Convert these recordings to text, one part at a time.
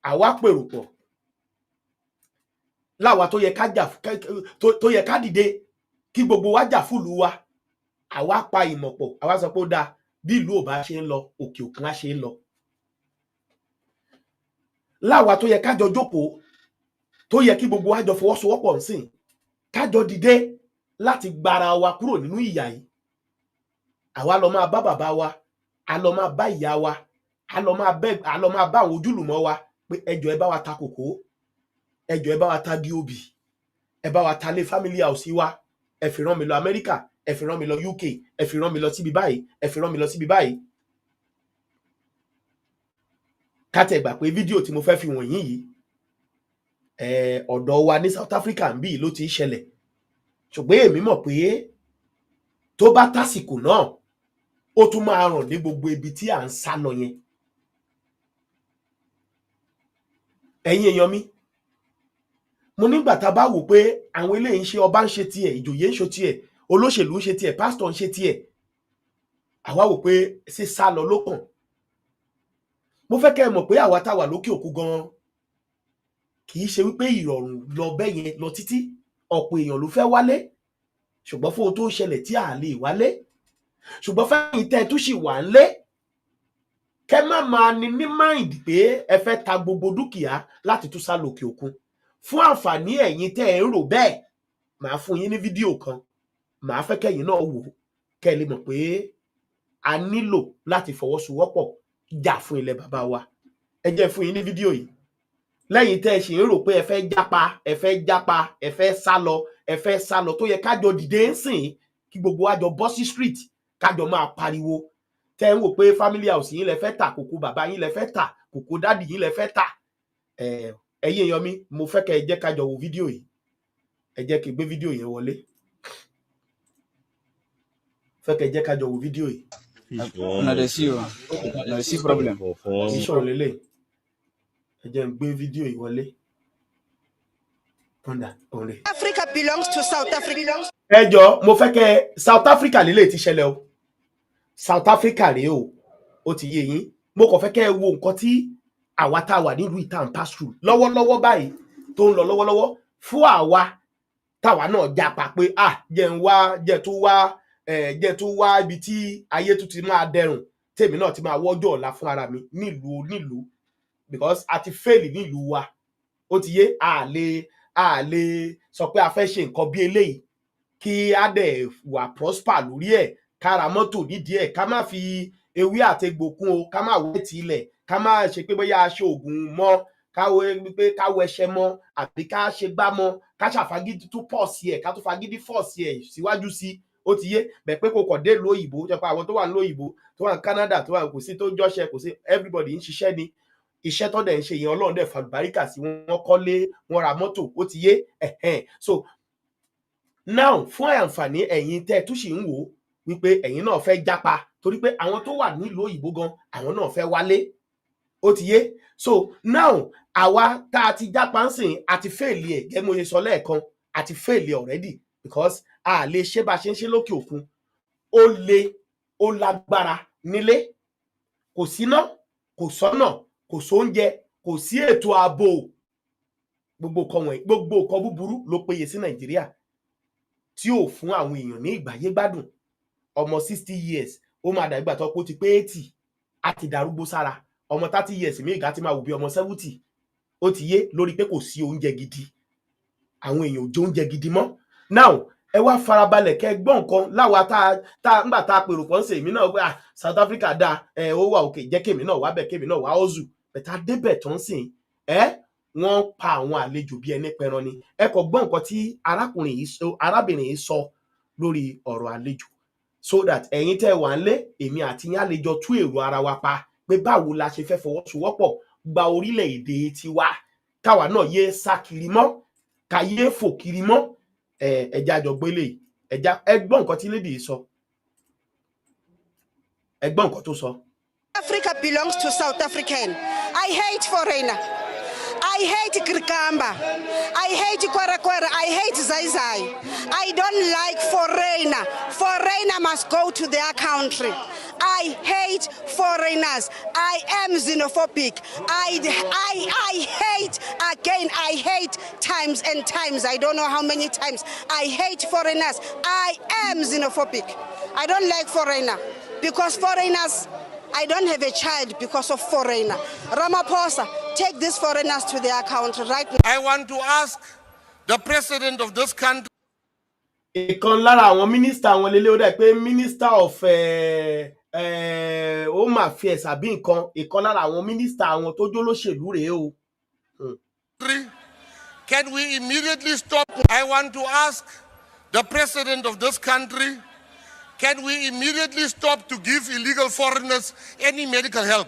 àwa pèrò pọ̀ láwa tó yẹ ká jà tó yẹ ká dìde kí gbogbo wa jà fúlù wa àwa pa ìmọ̀ pọ̀ àwa sọ pé ó dáa bí ìlú ò bá ṣe ń lọ òkè òkun á ṣe ń lọ láwa tó yẹ ká jọ jókòó tó yẹ kí gbogbo wa jọ fọwọ́sowọ́pọ̀ nsìn ká jọ dìde láti gbara wa kúrò nínú ìyà yìí àwa lọ máa bá bàbá wa a lọ máa bá ìyá wa a lọ máa bá àwọn ojúlùmọ̀ wa pé ẹjọ́ ẹ bá wa ta kòkó ẹjọ́ ẹ bá wa ta gíobì ẹ bá wa ta lé family house wa ẹ fi rán mi lọ Amẹ́ríkà ẹ fi rán mi lọ UK ẹ fi rán mi lọ síbi báyìí ẹ fi rán mi lọ síbi báyìí kátẹ gbà pé fídíò tí mo fẹ́ fi wọ̀nyí yìí ọ̀dọ̀ wa ní South Africa ń bí ló ti ṣẹlẹ̀ ṣùgbọ́n èmi mọ̀ pé tó bá tásìkò náà ó tún máa ràn ní gbogbo ibi tí à ń sá lọ yẹn ẹ̀yin èèyàn mi mo nígbà tá a bá wò pé àwọn eléyìí ń ṣe ọba ń ṣe tiẹ̀ ìjòyè ń ṣe tiẹ̀ olóṣèlú ń ṣe tiẹ̀ pásítọ̀ ń ṣe tiẹ̀ àwa wò pé ṣe sá lọ ló kàn mo fẹ́ kẹ́ ẹ mọ̀ pé àwa tá a wà lókè òkun gan-an kì í ṣe wípé ìrọ̀rùn lọ bẹ́ẹ̀ yẹn lọ títí ọ̀pọ̀ èèyàn ló fẹ́ wálé ṣùgbọ́n fún ohun tó ń ṣẹlẹ̀ tí a lè wálé ṣùgbọ́n fẹ́yìn tẹ́ ẹ tún sì wà ń lé kẹ́ má máa ní mind pé ẹ fẹ́ ta gbogbo dúkìá láti tún sá lókè òkun fún àǹfààní ẹ̀yin tẹ́ ẹ ń rò bẹ́ẹ̀ màá fún yín ní fídíò kan màá fẹ́ kẹ́yìn náà wò kẹ́ ẹ lè mọ̀ pé a nílò láti fọwọ́sowọ́pọ̀ jà fún ilẹ̀ bàbá wa ẹ jẹ́ fún yín ní fídíò yìí lẹ́yìn tẹ́ ẹ sì ń rò pé ẹ fẹ́ jápa ẹ fẹ́ sá lọ tó yẹ kájọ dìde ń sìn kí gbogbo wa jọ bọ́ sí street kájọ máa pariwo tẹ́ ń wò pé family house yín lẹ fẹ́ tà kòkó bàbá yín lẹ fẹ́ tà kòkó dádì yín lẹ fẹ́ tà ẹ̀yin èèyàn mi mo fẹ́ kẹ́ ẹ jẹ́ kájọ wo fídíò yìí ẹ jẹ́ kí n gbé fídíò yẹn wọlé fẹ́ kẹ́ ẹ jẹ́ kájọ wo fídíò yìí. No, sí problem. Ìṣòro lélẹ̀ ẹ jẹ́ n gbé fídíò yìí wọlé. Africa belongs to South Africa. Ẹ jọ̀ọ́ mo fẹ́ kẹ́ South Africa lélẹ̀ ti ṣẹlẹ̀ o South Africa rèé o ó ti yé yín mo kàn fẹ́ kẹ́ ẹ wo nǹkan tí àwa tá a wà nílùú ìtàn pass through lọ́wọ́lọ́wọ́ báyìí tó ń lọ lọ́wọ́lọ́wọ́ fún àwa táwa náà jápa pé jẹ́ tún wá ibi tí ayé tún ti máa dẹrùn tèmi náà ti máa wọ́jọ́ ọ̀la fún ara mi nílùú because a ti fail nílùú wa ó ti yé a lè sọ pé a fẹ́ ṣe nǹkan bí eléyìí kí á dẹ̀ wà prosper lórí ẹ̀ ká ra mọ́tò nídìí ẹ̀ ká má fi ewé àtegbòkun o ká má wẹ́ ti ilẹ̀ ká má ṣe pé bóyá a ṣe oògùn mọ́ ká wẹṣẹ mọ́ àbí ká ṣe gbá mọ́ ká ṣàfagídí tún pọ̀ sí ẹ̀ ká tún fagídí fọ̀ sí ẹ̀ síwájú sí ó ti yé bẹ́ẹ̀ pé kò kọ̀ dé ìlú òyìnbó jẹ́ pé àwọn tó wà ní òyìnbó tó wà ní Canada tó wà kò sí tó jọ́ṣẹ́ kò sí everybody ń ṣiṣẹ́ ni iṣẹ́ tó dẹ̀ ń ṣe yẹn Ọlọ́run dẹ̀ fàlùbáríkà sí wọn kọ́lé wọn ra mọ́tò ó ti yé so now fún àǹfààní ẹ̀yin tẹ́ tún sì ń wò wípé ẹ̀yin náà fẹ́ jápa torí pé àwọn tó wà nílùú òyìnbó gan àwọn náà fẹ́ wálé ó ti yé so now àwa tá a ti jápa ń sìn àti fèèlì ẹ̀ gẹ́gẹ́ mo ṣe sọ lẹ́ẹ̀kan àti fèèlì already because a lè ṣe bá ṣe ń ṣe lókè òkun ó lágbára nílé kò síná kò sọ́nà kò sóúnjẹ kò sí ètò ààbò gbogbo nǹkan búburú ló péye sí Nàìjíríà tí ò fún àwọn èèyàn ní ìgbáyé gbádùn ọmọ 60 years ó máa dàgbà tó pé ó ti pé 80 á ti darúgbó sára ọmọ 30 years mi ìgá ti máa wù bí ọmọ 70 ó ti yé lórí pé kò sí oúnjẹ gidi àwọn èèyàn ò jẹ oúnjẹ gidi mọ́ now ẹ wá farabalẹ̀ kẹ́ gbọ́ nǹkan láwa ńgbà tá a pèrò pọ̀ ń ṣe èmi náà pé South Africa dáa ó wà òkè jẹ́ kémi náà wá bẹ̀ kémi náà wá ọ̀zù bẹ̀tà débẹ̀ tó ń sìn wọ́n pa àwọn àlejò bí ẹni pẹran ni ẹ kò gbọ́ nǹkan tí arábìnrin yìí sọ lórí ọ̀rọ̀ àlejò so that ẹ̀yin tẹ́ wà ń lé èmi àti yín àlejò tú èrò ara wa pa pé báwo la ṣe fẹ́ fọwọ́sowọ́pọ̀ gba orílẹ̀-èdè tiwa káwa náà yé sá kiri mọ́ ká yé fò kiri mọ́ ẹja àjọgbélé ẹ gbọ́ nǹkan tí lédè yìí sọ ẹ gbọ́ nǹkan tó sọ. Africa belongs to South African. I hate foreigner. I hate Krikamba. I hate Kwara. I hate Zaizai. I don't like foreigner. Foreigner must go to their country. I hate foreigners. I am xenophobic. I Again, I hate times and times. I don't know how many times. I hate foreigners. I am xenophobic. I don't like foreigner because foreigners, I don't have a child because of foreigner. Ramaphosa, take these foreigners to their country right now. I want to ask the president of this country. Ìkan lára àwọn mínísítà wọn lélẹ́ ó dẹ̀ pé minister of home affairs àbí nǹkan ìkan lára àwọn mínísítà wọn tó jólóṣèlú rèé o. Can we immediately stop? I want to ask the president of this country, can we immediately stop to give illegal foreigners any medical help?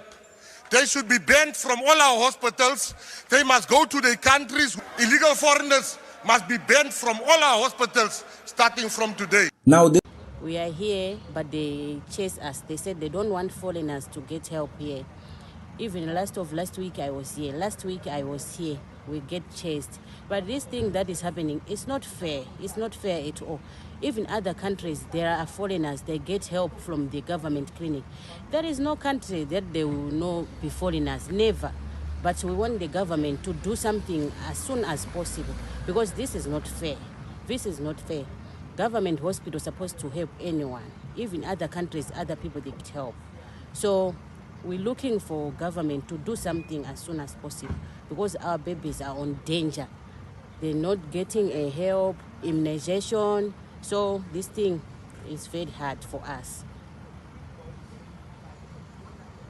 They should be banned from all our hospitals. They must go to their countries. Illegal foreigners must be banned from all our hospitals starting from today. Now we are here, but they chase us. They said they don't want foreigners to get help here. Even last week I was here. Last week I was here. We get chased. But this thing that is happening, it's not fair. It's not fair at all. Even other countries, there are foreigners, they get help from the government clinic. There is no country that they will not be foreigners, never. But we want the government to do something as soon as possible because this is not fair. This is not fair. Government hospital is supposed to help anyone. Even other countries, other people, they get help. So we're looking for government to do something as soon as possible because our babies are on danger. They're not getting a help, immunization. So this thing is very hard for us.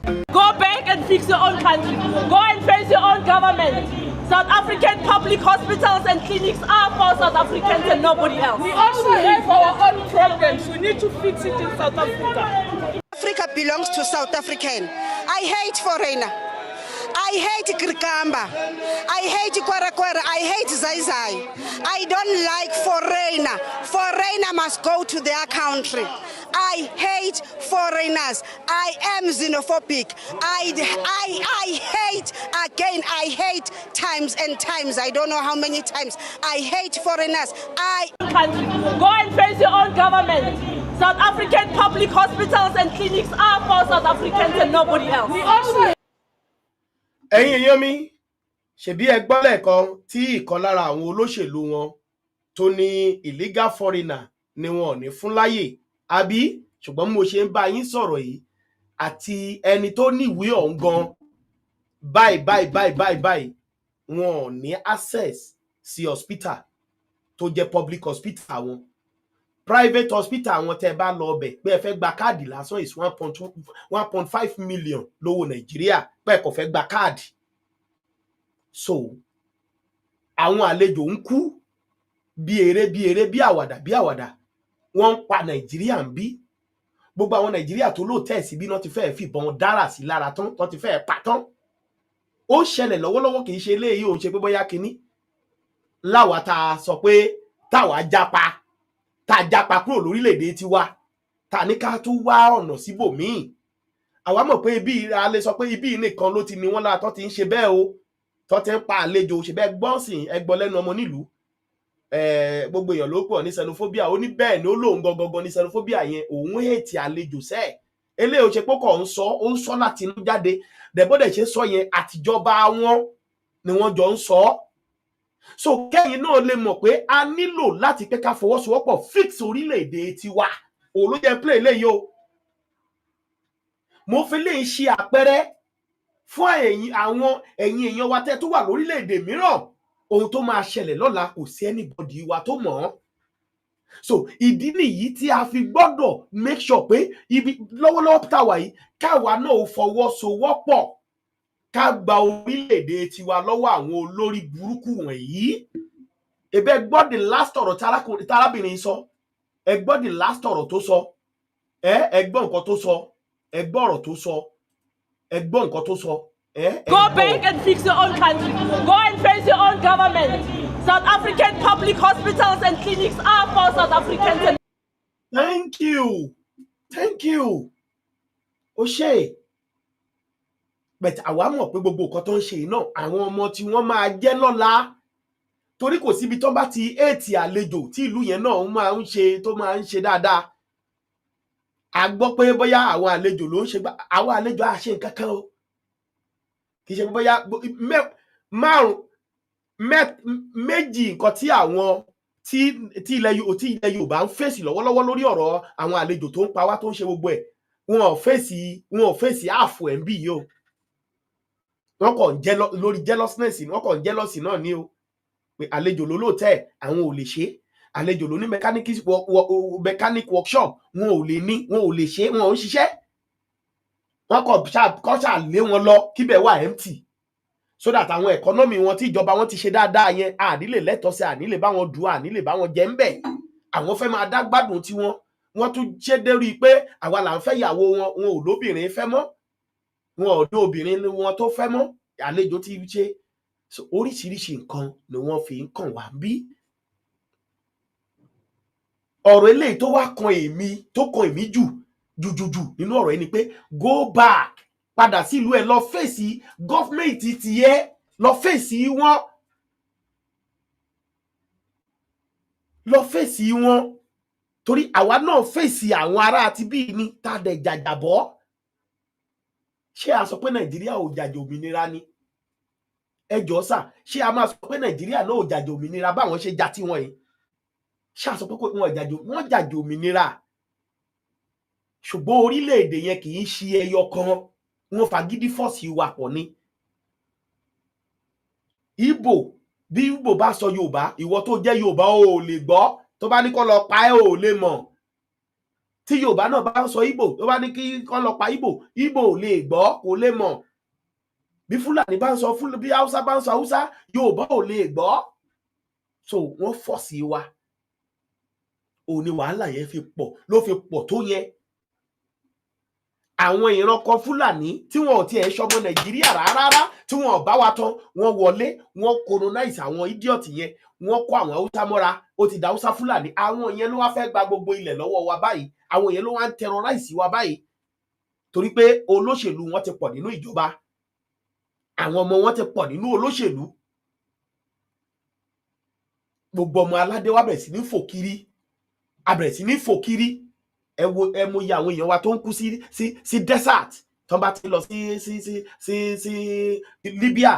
Go back and fix your own country. Go and face your own government. South African public hospitals and clinics are for South Africans and nobody else. We also have our own problems. We need to fix it in South Africa. Africa belongs to South African. I hate foreigner. I hate Krikamba. I hate Kwara. I hate Zaizai. I don't like foreigner. Foreigner must go to their country. I hate foreigners. I am xenophobic. I hate, again, I hate times and times. I don't know how many times. I hate foreigners. Country. Go and face your own government. South African public hospitals and clinics are for South Africans and nobody else. We also ẹ̀yin èèyàn mi ṣebí ẹ gbọ́ lẹ́ẹ̀kan tí ìkan lára àwọn olóṣèlú wọn tó ní illegal foreigner ni wọn ò ní fún láyè àbí ṣùgbọ́n mo ṣe ń bá yín sọ̀rọ̀ yìí àti ẹni tó níwèé ọ̀hún gan báyìí wọn ò ní access sí hospital tó jẹ́ public hospital wọn private hospital wọn tẹ́ bá lọ ọbẹ̀ pé ẹ fẹ́ gba káàdì lásán is 1.5 million lówó Nàìjíríà pé ẹ kò fẹ́ gba káàdì so àwọn àlejò ń kú bí eré bí àwàdà wọ́n ń pa Nàìjíríà ń bí gbogbo àwọn Nàìjíríà tó lóòtẹ́ sí bí wọ́n ti fẹ́ fìbọn dára sí lára tán tó ti fẹ́ pa tán ó ṣẹlẹ̀ lọ́wọ́lọ́wọ́ kì í ṣe eléyìí ò ń ṣe pé bóyá kinní láwa tá sọ pé táwa jápa kúrò lórílẹ̀-èdè tiwa ta ní ká tún wá ọ̀nà síbòmíì àwa mọ̀ pé ibi a lè sọ pé ibi nìkan ló ti ní wọ́n lára tó ti ń ṣe bẹ́ẹ̀ o tó ti ń pa àlejò ṣe bẹ́ẹ̀ gbọ́nsìn ẹgbọ́n lẹ́nu ọmọ nílùú gbogbo èèyàn ló pọ̀ ní xenophobia ó ní bẹ́ẹ̀ ni ó lóun gangan ní xenophobia yẹn òun hate àlejò sẹ́ẹ̀ eléyìí ó ṣe pé kò ń sọ láti inú jáde dẹ̀bọ́dẹ̀ ṣe sọ yẹn àtijọba wọn ni wọ́n jọ ń sọ so kẹ́yìn náà lè mọ̀ pé a nílò láti pé ká fọwọ́sowọ́pọ̀ fix orílẹ̀-èdè tiwa òun ló jẹ́ play eléyìí o mo fi lè ṣe àpẹẹrẹ fún ẹ̀yin èèyàn wa tẹ́ tó wà lórílẹ̀-èdè mìíràn ohun tó máa ṣẹlẹ̀ lọ́la kò sí anybody wa tó mọ̀ ọ́ so ìdí nìyí tí a fi gbọ́dọ̀ make sure pé ibi lọ́wọ́lọ́wọ́ tàwa yìí káwa náà fọwọ́sowọ́pọ̀ ká gba orílẹ̀-èdè tiwa lọ́wọ́ àwọn olórí burúkú wọ̀nyí ebe gbọ́ the last ọ̀rọ̀ tárábìnrin sọ ẹ gbọ́ the last ọ̀rọ̀ tó sọ ẹ gbọ́ nǹkan tó sọ ẹ gbọ́ ọ̀rọ̀ tó sọ ẹ gbọ́ nǹkan tó sọ go back and fix your own country. Go and face your own government. South African public hospitals and clinics are for South Africans and thank you ó ṣe but àwa mọ̀ pé gbogbo nǹkan tó ń ṣe náà àwọn ọmọ tí wọ́n máa jẹ́ lọ́la torí kò síbi tó bá ti éètì àlejò tí ìlú yẹn náà máa ń ṣe tó máa ń ṣe dáadáa a gbọ́ pé bóyá àwọn àlejò ló ń ṣe àwọn àlejò á ṣe nǹkan kan o kì í ṣe bóyá méjì nǹkan tí àwọn tí ilẹ̀ Yorùbá ń fèsì lọ́wọ́lọ́wọ́ lórí ọ̀rọ̀ àwọn àlejò tó ń pa wá tó ń ṣe gbogbo ẹ̀ wọn ò fèsì ààfò ẹ̀ ń bì yìí o wọ́n kàn jẹ́ lórí jealousness wọ́n kàn jealousy náà ní o pé àlejò ló lóòótẹ́ àwọn ò lè ṣe àlejò ló ní mechanic workshop wọn ò lè ní wọn ò lè ṣe wọn ò ń ṣiṣẹ́ wọ́n kàn ṣà lé wọn lọ kíbẹ̀ wà empty so that àwọn economy wọn tí ìjọba wọn ti ṣe dáadáa yẹn ànílè lẹ́tọ̀ọ́ sí ànílè bá wọn dùn ànílè bá wọn jẹ ń bẹ̀ àwọn fẹ́ máa dá gbádùn tí wọ́n tún ṣe dérí pé àwa là ń fẹ́ ìyàwó wọn ò lóbìnrin fẹ́ mọ́ wọn ò ní obìnrin wọn tó fẹ́ mọ́ àlejò ti ṣe oríṣiríṣi nǹkan ni wọ́n fi ń kàn wá bí ọ̀rọ̀ eléyìí tó wá kan èmi jù nínú ọ̀rọ̀ yìí ni pé go back padà sílùú ẹ lọ fèsì gọ́fìmẹ̀ntì tiẹ̀ lọ fèsì wọn torí àwa náà fèsì àwọn ará àti bíi ní tàdé jàjàbọ́ ṣé a sọ pé Nàìjíríà ò jàjẹ òmìnira ni ẹ jọ̀ọ́ sà ṣé a máa sọ pé Nàìjíríà náà ò jàjẹ òmìnira báwọn ṣe jà tí wọn yìí ṣé a sọ pé wọ́n jàjẹ òmìnira ṣùgbọ́n orílẹ̀-èdè yẹn kì í ṣe ẹyọ kan wọ́n fagídí fọ́ọ̀sì wa pọ̀ ni Ìgbò bí Ìgbò bá sọ Yorùbá ìwọ tó jẹ́ Yorùbá ò lè gbọ́ tó bá ní kó lọ pa ẹ́ ò lè mọ̀ tí Yorùbá náà bá sọ Ìgbò tó bá ní kí kó lọ pa Ìgbò ò lè gbọ́ kò lè mọ̀ bí Fúlàní bá ń sọ bí Haúsá bá ń sọ Haúsá Yorùbá ò lè gbọ́ so wọ́n fọ́ọ̀sì wa òní wàhálà yẹn ló fi pọ̀ tó yẹn àwọn ìran kan Fúlàní tí wọn ò tiẹ̀ ṣọmọ Nàìjíríà rárá tí wọn ò bá wa tán wọn wọlé wọn colonize àwọn idiot yẹn wọn kó àwọn Haúsá mọ́ra ó ti da Haúsá Fúlàní àwọn yẹn ló wá fẹ́ gba gbogbo ilẹ̀ lọ́wọ́ wa báyìí àwọn yẹn ló wá ń terrorize wa báyìí torí pé olóṣèlú wọn ti pọ̀ nínú ìjọba àwọn ọmọ wọn ti pọ̀ nínú olóṣèlú gbogbo ọmọ aládé wa bẹ̀rẹ̀ sí ní fò kiri ẹ mo ya àwọn èèyàn wa tó ń kú sí desert tó bá ti lọ sí Libya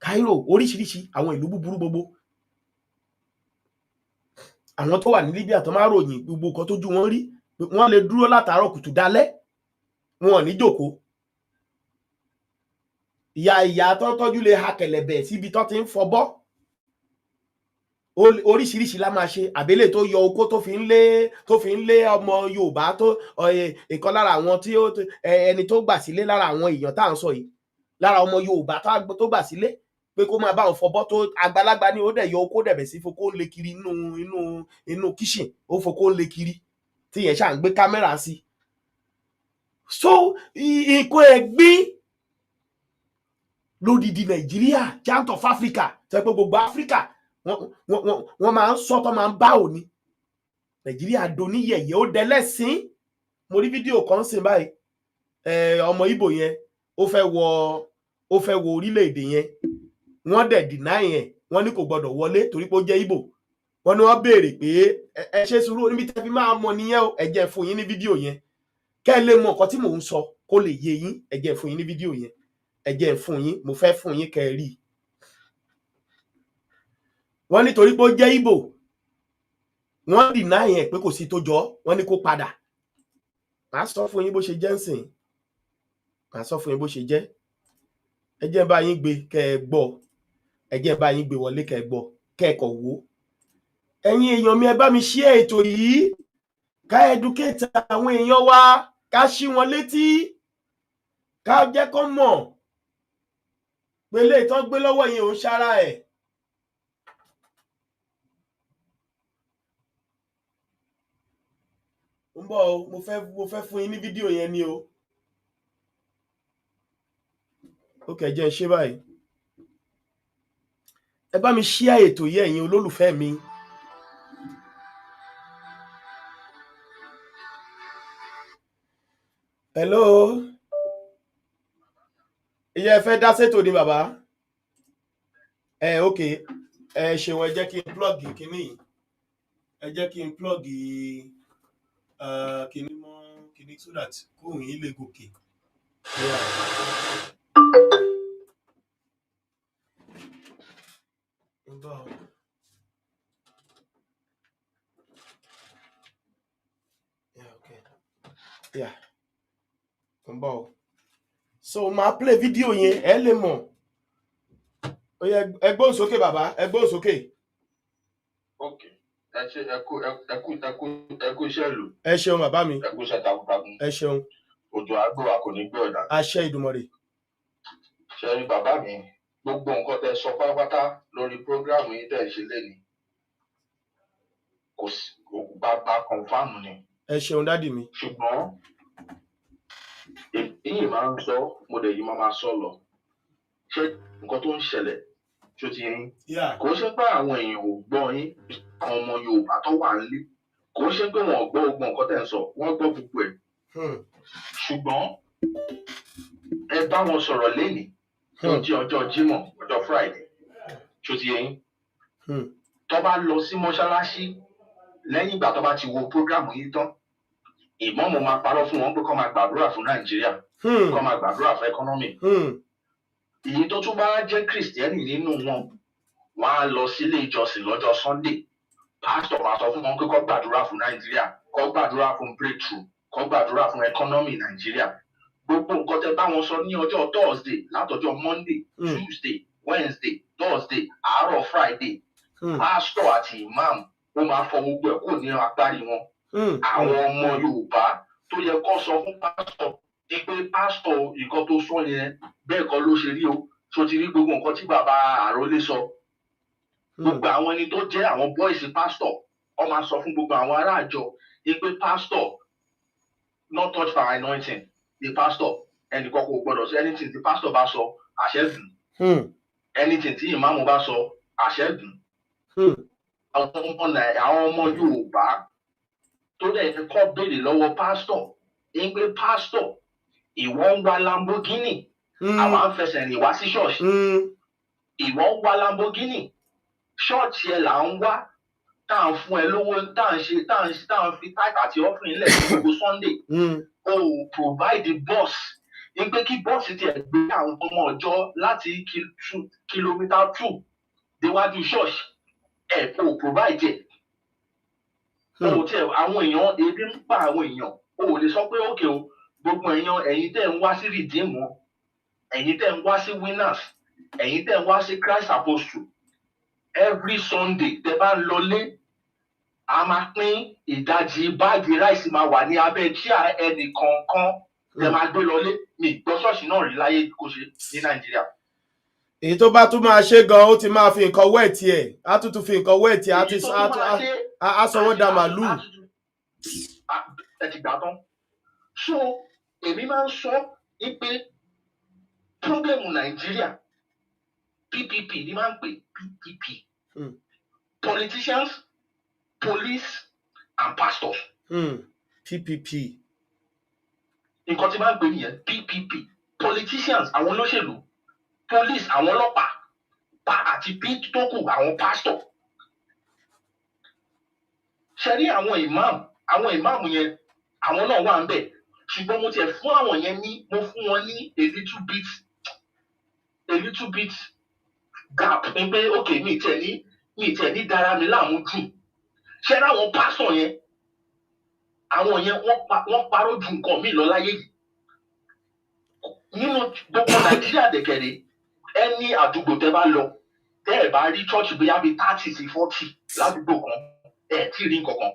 Cairo oríṣiríṣi àwọn ìlú búburú gbogbo àwọn tó wà ní Libya tó máa ròyìn gbogbo nǹkan tójú wọn rí wọ́n lè dúró látàárọ̀ kùtù dalẹ́ wọn ò ní jókòó ìyá tó ń tọ́jú lè ha kẹ̀lẹ̀bẹ̀ síbi tó ti ń fọbọ́ oríṣiríṣi la máa ṣe àbẹ́lẹ̀ tó yọ okó tó fi ń lé ọmọ Yorùbá tó ìkan lára àwọn tí ẹni tó gbà sílé lára àwọn èèyàn tá à ń sọ yìí lára ọmọ Yorùbá tó gbà sílé pé kó máa bá wọn fọbọ́ tó àgbàlagbà ní ó dẹ̀ yọ okó dẹ̀bẹ̀ sí fokó ń lé kiri inú kíṣìn ó fokó ń lé kiri tí yẹn ṣáà ń gbé kámẹ́rà sí so nǹkan ẹ̀gbin lódìdí Nàìjíríà giant of Africa tẹ́ pé gbogbo Africa wọ́n máa ń sọ́tọ́ máa ń bá òní Nàìjíríà doni yẹ̀yẹ́ ó dẹlẹ́sìn mo rí fídíò kan sìn báyìí ọmọ Ìgbò yẹn ó fẹ́ wọ orílẹ̀-èdè yẹn wọ́n dẹ̀ deny yẹn wọ́n ní kò gbọdọ̀ wọlé torí pé ó jẹ́ Ìgbò wọ́n ní wọ́n béèrè pé ẹ ṣe sùúrù níbi tẹ́ fi máa mọ̀ nìyẹn o ẹ jẹ́ fún yín ní fídíò yẹn kẹ́ ẹ lè mọ nǹkan tí mò ń sọ kó lè yé yín ẹ jẹ́ fún yín ní fídíò yẹn ẹ jẹ́ fún yín mo fẹ́ fún yín kẹ́ ẹ rí wọ́n nítorí pé ó jẹ́ Ìgbò wọ́n deny yẹn pé kò sí tó jọ wọ́n ní kó padà màá sọ fún yín bó ṣe jẹ́ nsìn màá sọ fún yín bó ṣe jẹ́ ẹ jẹ́ bá yín gbé kẹ́ ẹ gbọ́ ẹ jẹ́ bá yín gbé wọlé kẹ́ ẹ gbọ́ kẹ́ ẹ kọ̀ wò ẹ̀yin èèyàn mi ẹ bá mi share ètò yìí ká educate àwọn èèyàn wa ká ṣí wọn létí ká jẹ́ kó mọ̀ pé lè tán gbé lọ́wọ́ yẹn ò ń ṣara ẹ̀. ń bọ̀ o mo fẹ́ fún yín ní fídíò yẹn ni o ó kẹ́ jẹ́ ṣe báyìí ẹ bá mi share ètò yìí ẹ̀yin olólùfẹ́ mi. Hello ìyá ẹ fẹ́ dá sétò ni bàbá ok ẹ ṣeun ẹ jẹ́ kí n plug kíní ẹ jẹ́ kí n plug kíní mọ́ kíní so that kóhùn yín lè gòkè. Yeah. Mbọ. So máa play video yẹn ẹ lè mọ̀. Ó yẹ ẹ gbóhùn sókè bàbá, ẹ gbóhùn sókè. Okay. Ẹ ṣe ẹ kú iṣẹ́ ìlú. Ẹ ṣeun bàbá mi. Ẹ kú iṣẹ́ takuntakun. Ẹ ṣeun. Òjò àgbò wa kò ní gbé ọ̀dà. Àṣẹ Ìdùmarè. Ṣé rí bàbá mi gbogbo nǹkan tẹ́ sọ pátápátá lórí prógráàmù yìí tẹ́ ṣe lénìí. Kò sí bàbá kọ̀ǹfàmù ni. Ẹ ṣeun dádì mi. Ṣùgbọ́n èyí máa ń sọ mo dẹ̀ yìí máa sọ lọ. Ṣé nǹkan tó ń ṣẹlẹ̀ tó ti yín? Kò ṣe pé àwọn èèyàn ò gbọ́ yín, àwọn ọmọ Yorùbá tó wà nílé. Kò ṣe pé wọn ò gbọ́ gbogbo nǹkan tẹ́ ń sọ, wọ́n gbọ́ gbogbo ẹ̀. Ṣùgbọ́n ẹ bá wọn sọ̀rọ̀ lénìí tó jẹ́ ọjọ́ Jímọ̀, ọjọ́ Friday tó ti yín. Tó bá lọ sí mọ́ṣáláṣí lẹ́yìn ìgbà tó bá ti wo prógrámù yìí tán, ìmáàmù máa parọ́ fún wọn pé kó máa gbàdúrà fún Nàìjíríà, kó máa gbàdúrà fún ẹkọ́nọ́mì. Èyí tó tún bá jẹ́ Kìrìsìtẹ́nì nínú wọn, wọ́n á lọ sílé ìjọsìn lọ́jọ́ Sunday. Pásítọ̀ máa sọ fún wọn pé kó gbàdúrà fún Nàìjíríà, kó gbàdúrà fún breakthrough, kó gbàdúrà fún ẹkọ́nọ́mì Nàìjíríà. Gbogbo nǹkan tẹ́ bá wọn sọ ní ọjọ́ Thursday, látọjọ́ Monday, Tuesday, Wednesday, Thursday, àárọ̀ Friday. Pásítọ̀ àti ìmáàmù ó máa fọ gbogbo ẹ̀ kò ní agbárí wọn. Àwọn ọmọ Yorùbá tó yẹ kó sọ fún pásítọ̀ pé pásítọ̀ nǹkan tó sọ yẹn bẹ́ẹ̀ kọ́ ló ṣe rí o, tó ti rí gbogbo nǹkan tí bàbá Àrólé sọ. Gbogbo àwọn ẹni tó jẹ́ àwọn bọ́ìsì pásítọ̀ wọ́n máa sọ fún gbogbo àwọn ará àjọ pé pásítọ̀ not touch by anointing the pastor ẹnìkan kò gbọdọ̀ sọ anything tí pásítọ̀ bá sọ àṣẹ gùn, anything tí ìmáàmù bá sọ àṣẹ gùn. Àwọn ọmọ Yorùbá tó dẹ̀ kọ́ béèrè lọ́wọ́ pásítọ̀ pé pásítọ̀ ìwọ ń wá Lamborghini, àwa ń fẹsẹ̀ rìn wá sí ṣọ́ọ̀ṣì. Ìwọ ń wá Lamborghini, ṣọ́ọ̀ṣì ẹ̀ là ń wá, tá à ń fún ẹ lówó, tá à ń fi táìpì àti ọ́fìn lẹ̀ ní gbogbo Sunday. O provide the bus pé kí bọ́ọ̀sì tiẹ̀ gbé àwọn ọmọ ọjọ́ láti kìlómítà 2 déwájú ṣọ́ọ̀ṣì. Ẹ̀ kò provide ẹ̀. Àwọn èèyàn ebi ń pa àwọn èèyàn. O ò lè sọ pé ókè o gbogbo èèyàn ẹ̀yin tẹ́ ń wá sí Redeem, ẹ̀yin tẹ́ ń wá sí Winners, ẹ̀yin tẹ́ ń wá sí Christ Apostle. Every Sunday tẹ́ bá ń lọlé, a máa pín ìdajì báàgì ráìsì máa wà ní abẹ́ chíà ẹnì kọ̀ọ̀kan tẹ́ máa gbé lọlé. Mi gbọ́ ṣọ́ọ̀ṣì náà rí láyé kó ṣe ní Nàìjíríà. Èyí tó bá tún máa ṣe gan, ó ti máa fi nǹkan wẹ̀ tiẹ̀, á tún fi nǹkan wẹ̀ tiẹ̀, á sọ wọ́n dá màálù. Ẹ ti gbà tán. So èmi máa ń sọ pé pọ́blẹ́mù Nàìjíríà PPP ni máa ń pè PPP. Politicians, police and pastors. PPP. Nǹkan tí máa ń pè nìyẹn PPP. Politicians àwọn olóṣèlú, police àwọn ọlọ́pàá, àti tó kù àwọn pastor. Ṣé rí àwọn ìmáàmù yẹn àwọn náà wà ń bẹ̀, ṣùgbọ́n mo tiẹ̀ fún àwọn yẹn mo fún wọn ní a little bit gap pé ok mi tiẹ̀ ní dára mi láàmú jù. Ṣé rí àwọn pastor yẹn àwọn yẹn wọ́n parọ́ ju nǹkan mi lọ láyé yìí. Nínú gbogbo Nàìjíríà dẹ̀kẹ̀rẹ̀ ẹni àdúgbò tẹ́ bá lọ tẹ́ ẹ̀ bá rí church bóyá bíi 30 sí 40 ládùúgbò kan ẹ̀ tí ì rí nǹkan kan.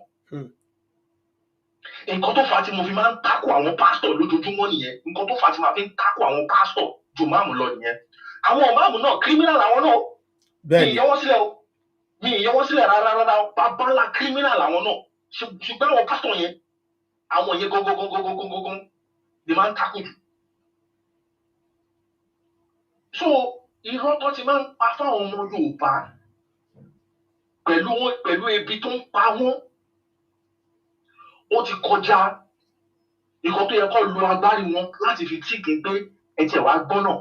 Nǹkan tó fà á tí mo fi máa ń tákò àwọn pásítọ̀ lójoojúmọ́ nìyẹn. Nǹkan tó fà á tí mo fi ń tákò àwọn pásítọ̀ ju máàmù lọ nìyẹn. Àwọn máàmù náà criminal làwọn náà. Mi ì yọ wọ́n sílẹ̀ rárá bàbá ńlá criminal làwọn náà. Ṣùgbọ́n àwọn pásítọ̀ yẹn àwọn yẹn gógógógógógógó ni máa ń tákò jù. So irọ́ tó ti máa ń pa fáwọn ọmọ Yorùbá pẹ̀lú ebi tó ń pa wọ́n, ó ti kọjá nǹkan tó yẹ kó lo agbárí wọn láti fi tíìkì pé ẹ̀jẹ̀ wá gbọ́nà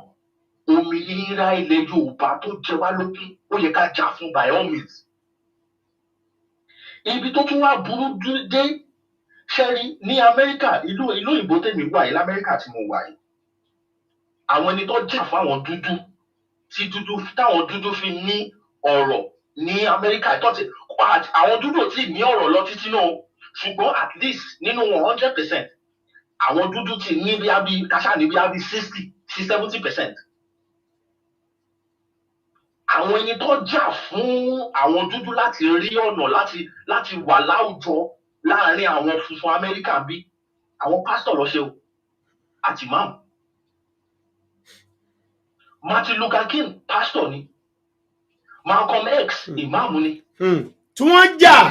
òmìnira ilẹ̀ Yorùbá tó jẹ wá lógún ó yẹ ká jà fún by all means. Ibi tó tún wá burú dé ṣẹ́rí ní Amẹ́ríkà, ìlú òyìnbó tèmi wà yìí l'Amẹ́ríkà tí mo wà yìí, àwọn ẹni tó jà fáwọn dúdú táwọn dúdú fi ní ọ̀rọ̀ ní Amẹ́ríkà àwọn dúdú ò tí ní ọ̀rọ̀ lọ títí náà, ṣùgbọ́n at least nínú 100% àwọn dúdú ti ní bí abi káṣá ní bí abi 60-70%. Àwọn ẹni tó jà fún àwọn dúdú láti rí ọ̀nà láti wà láwùjọ láàrin àwọn funfun Amẹ́ríkà bí àwọn pásítọ̀ ló ṣe o àti imam. Martin Luther King pásítọ̀ ni, Malcolm X imam ni. Tí wọ́n jà mo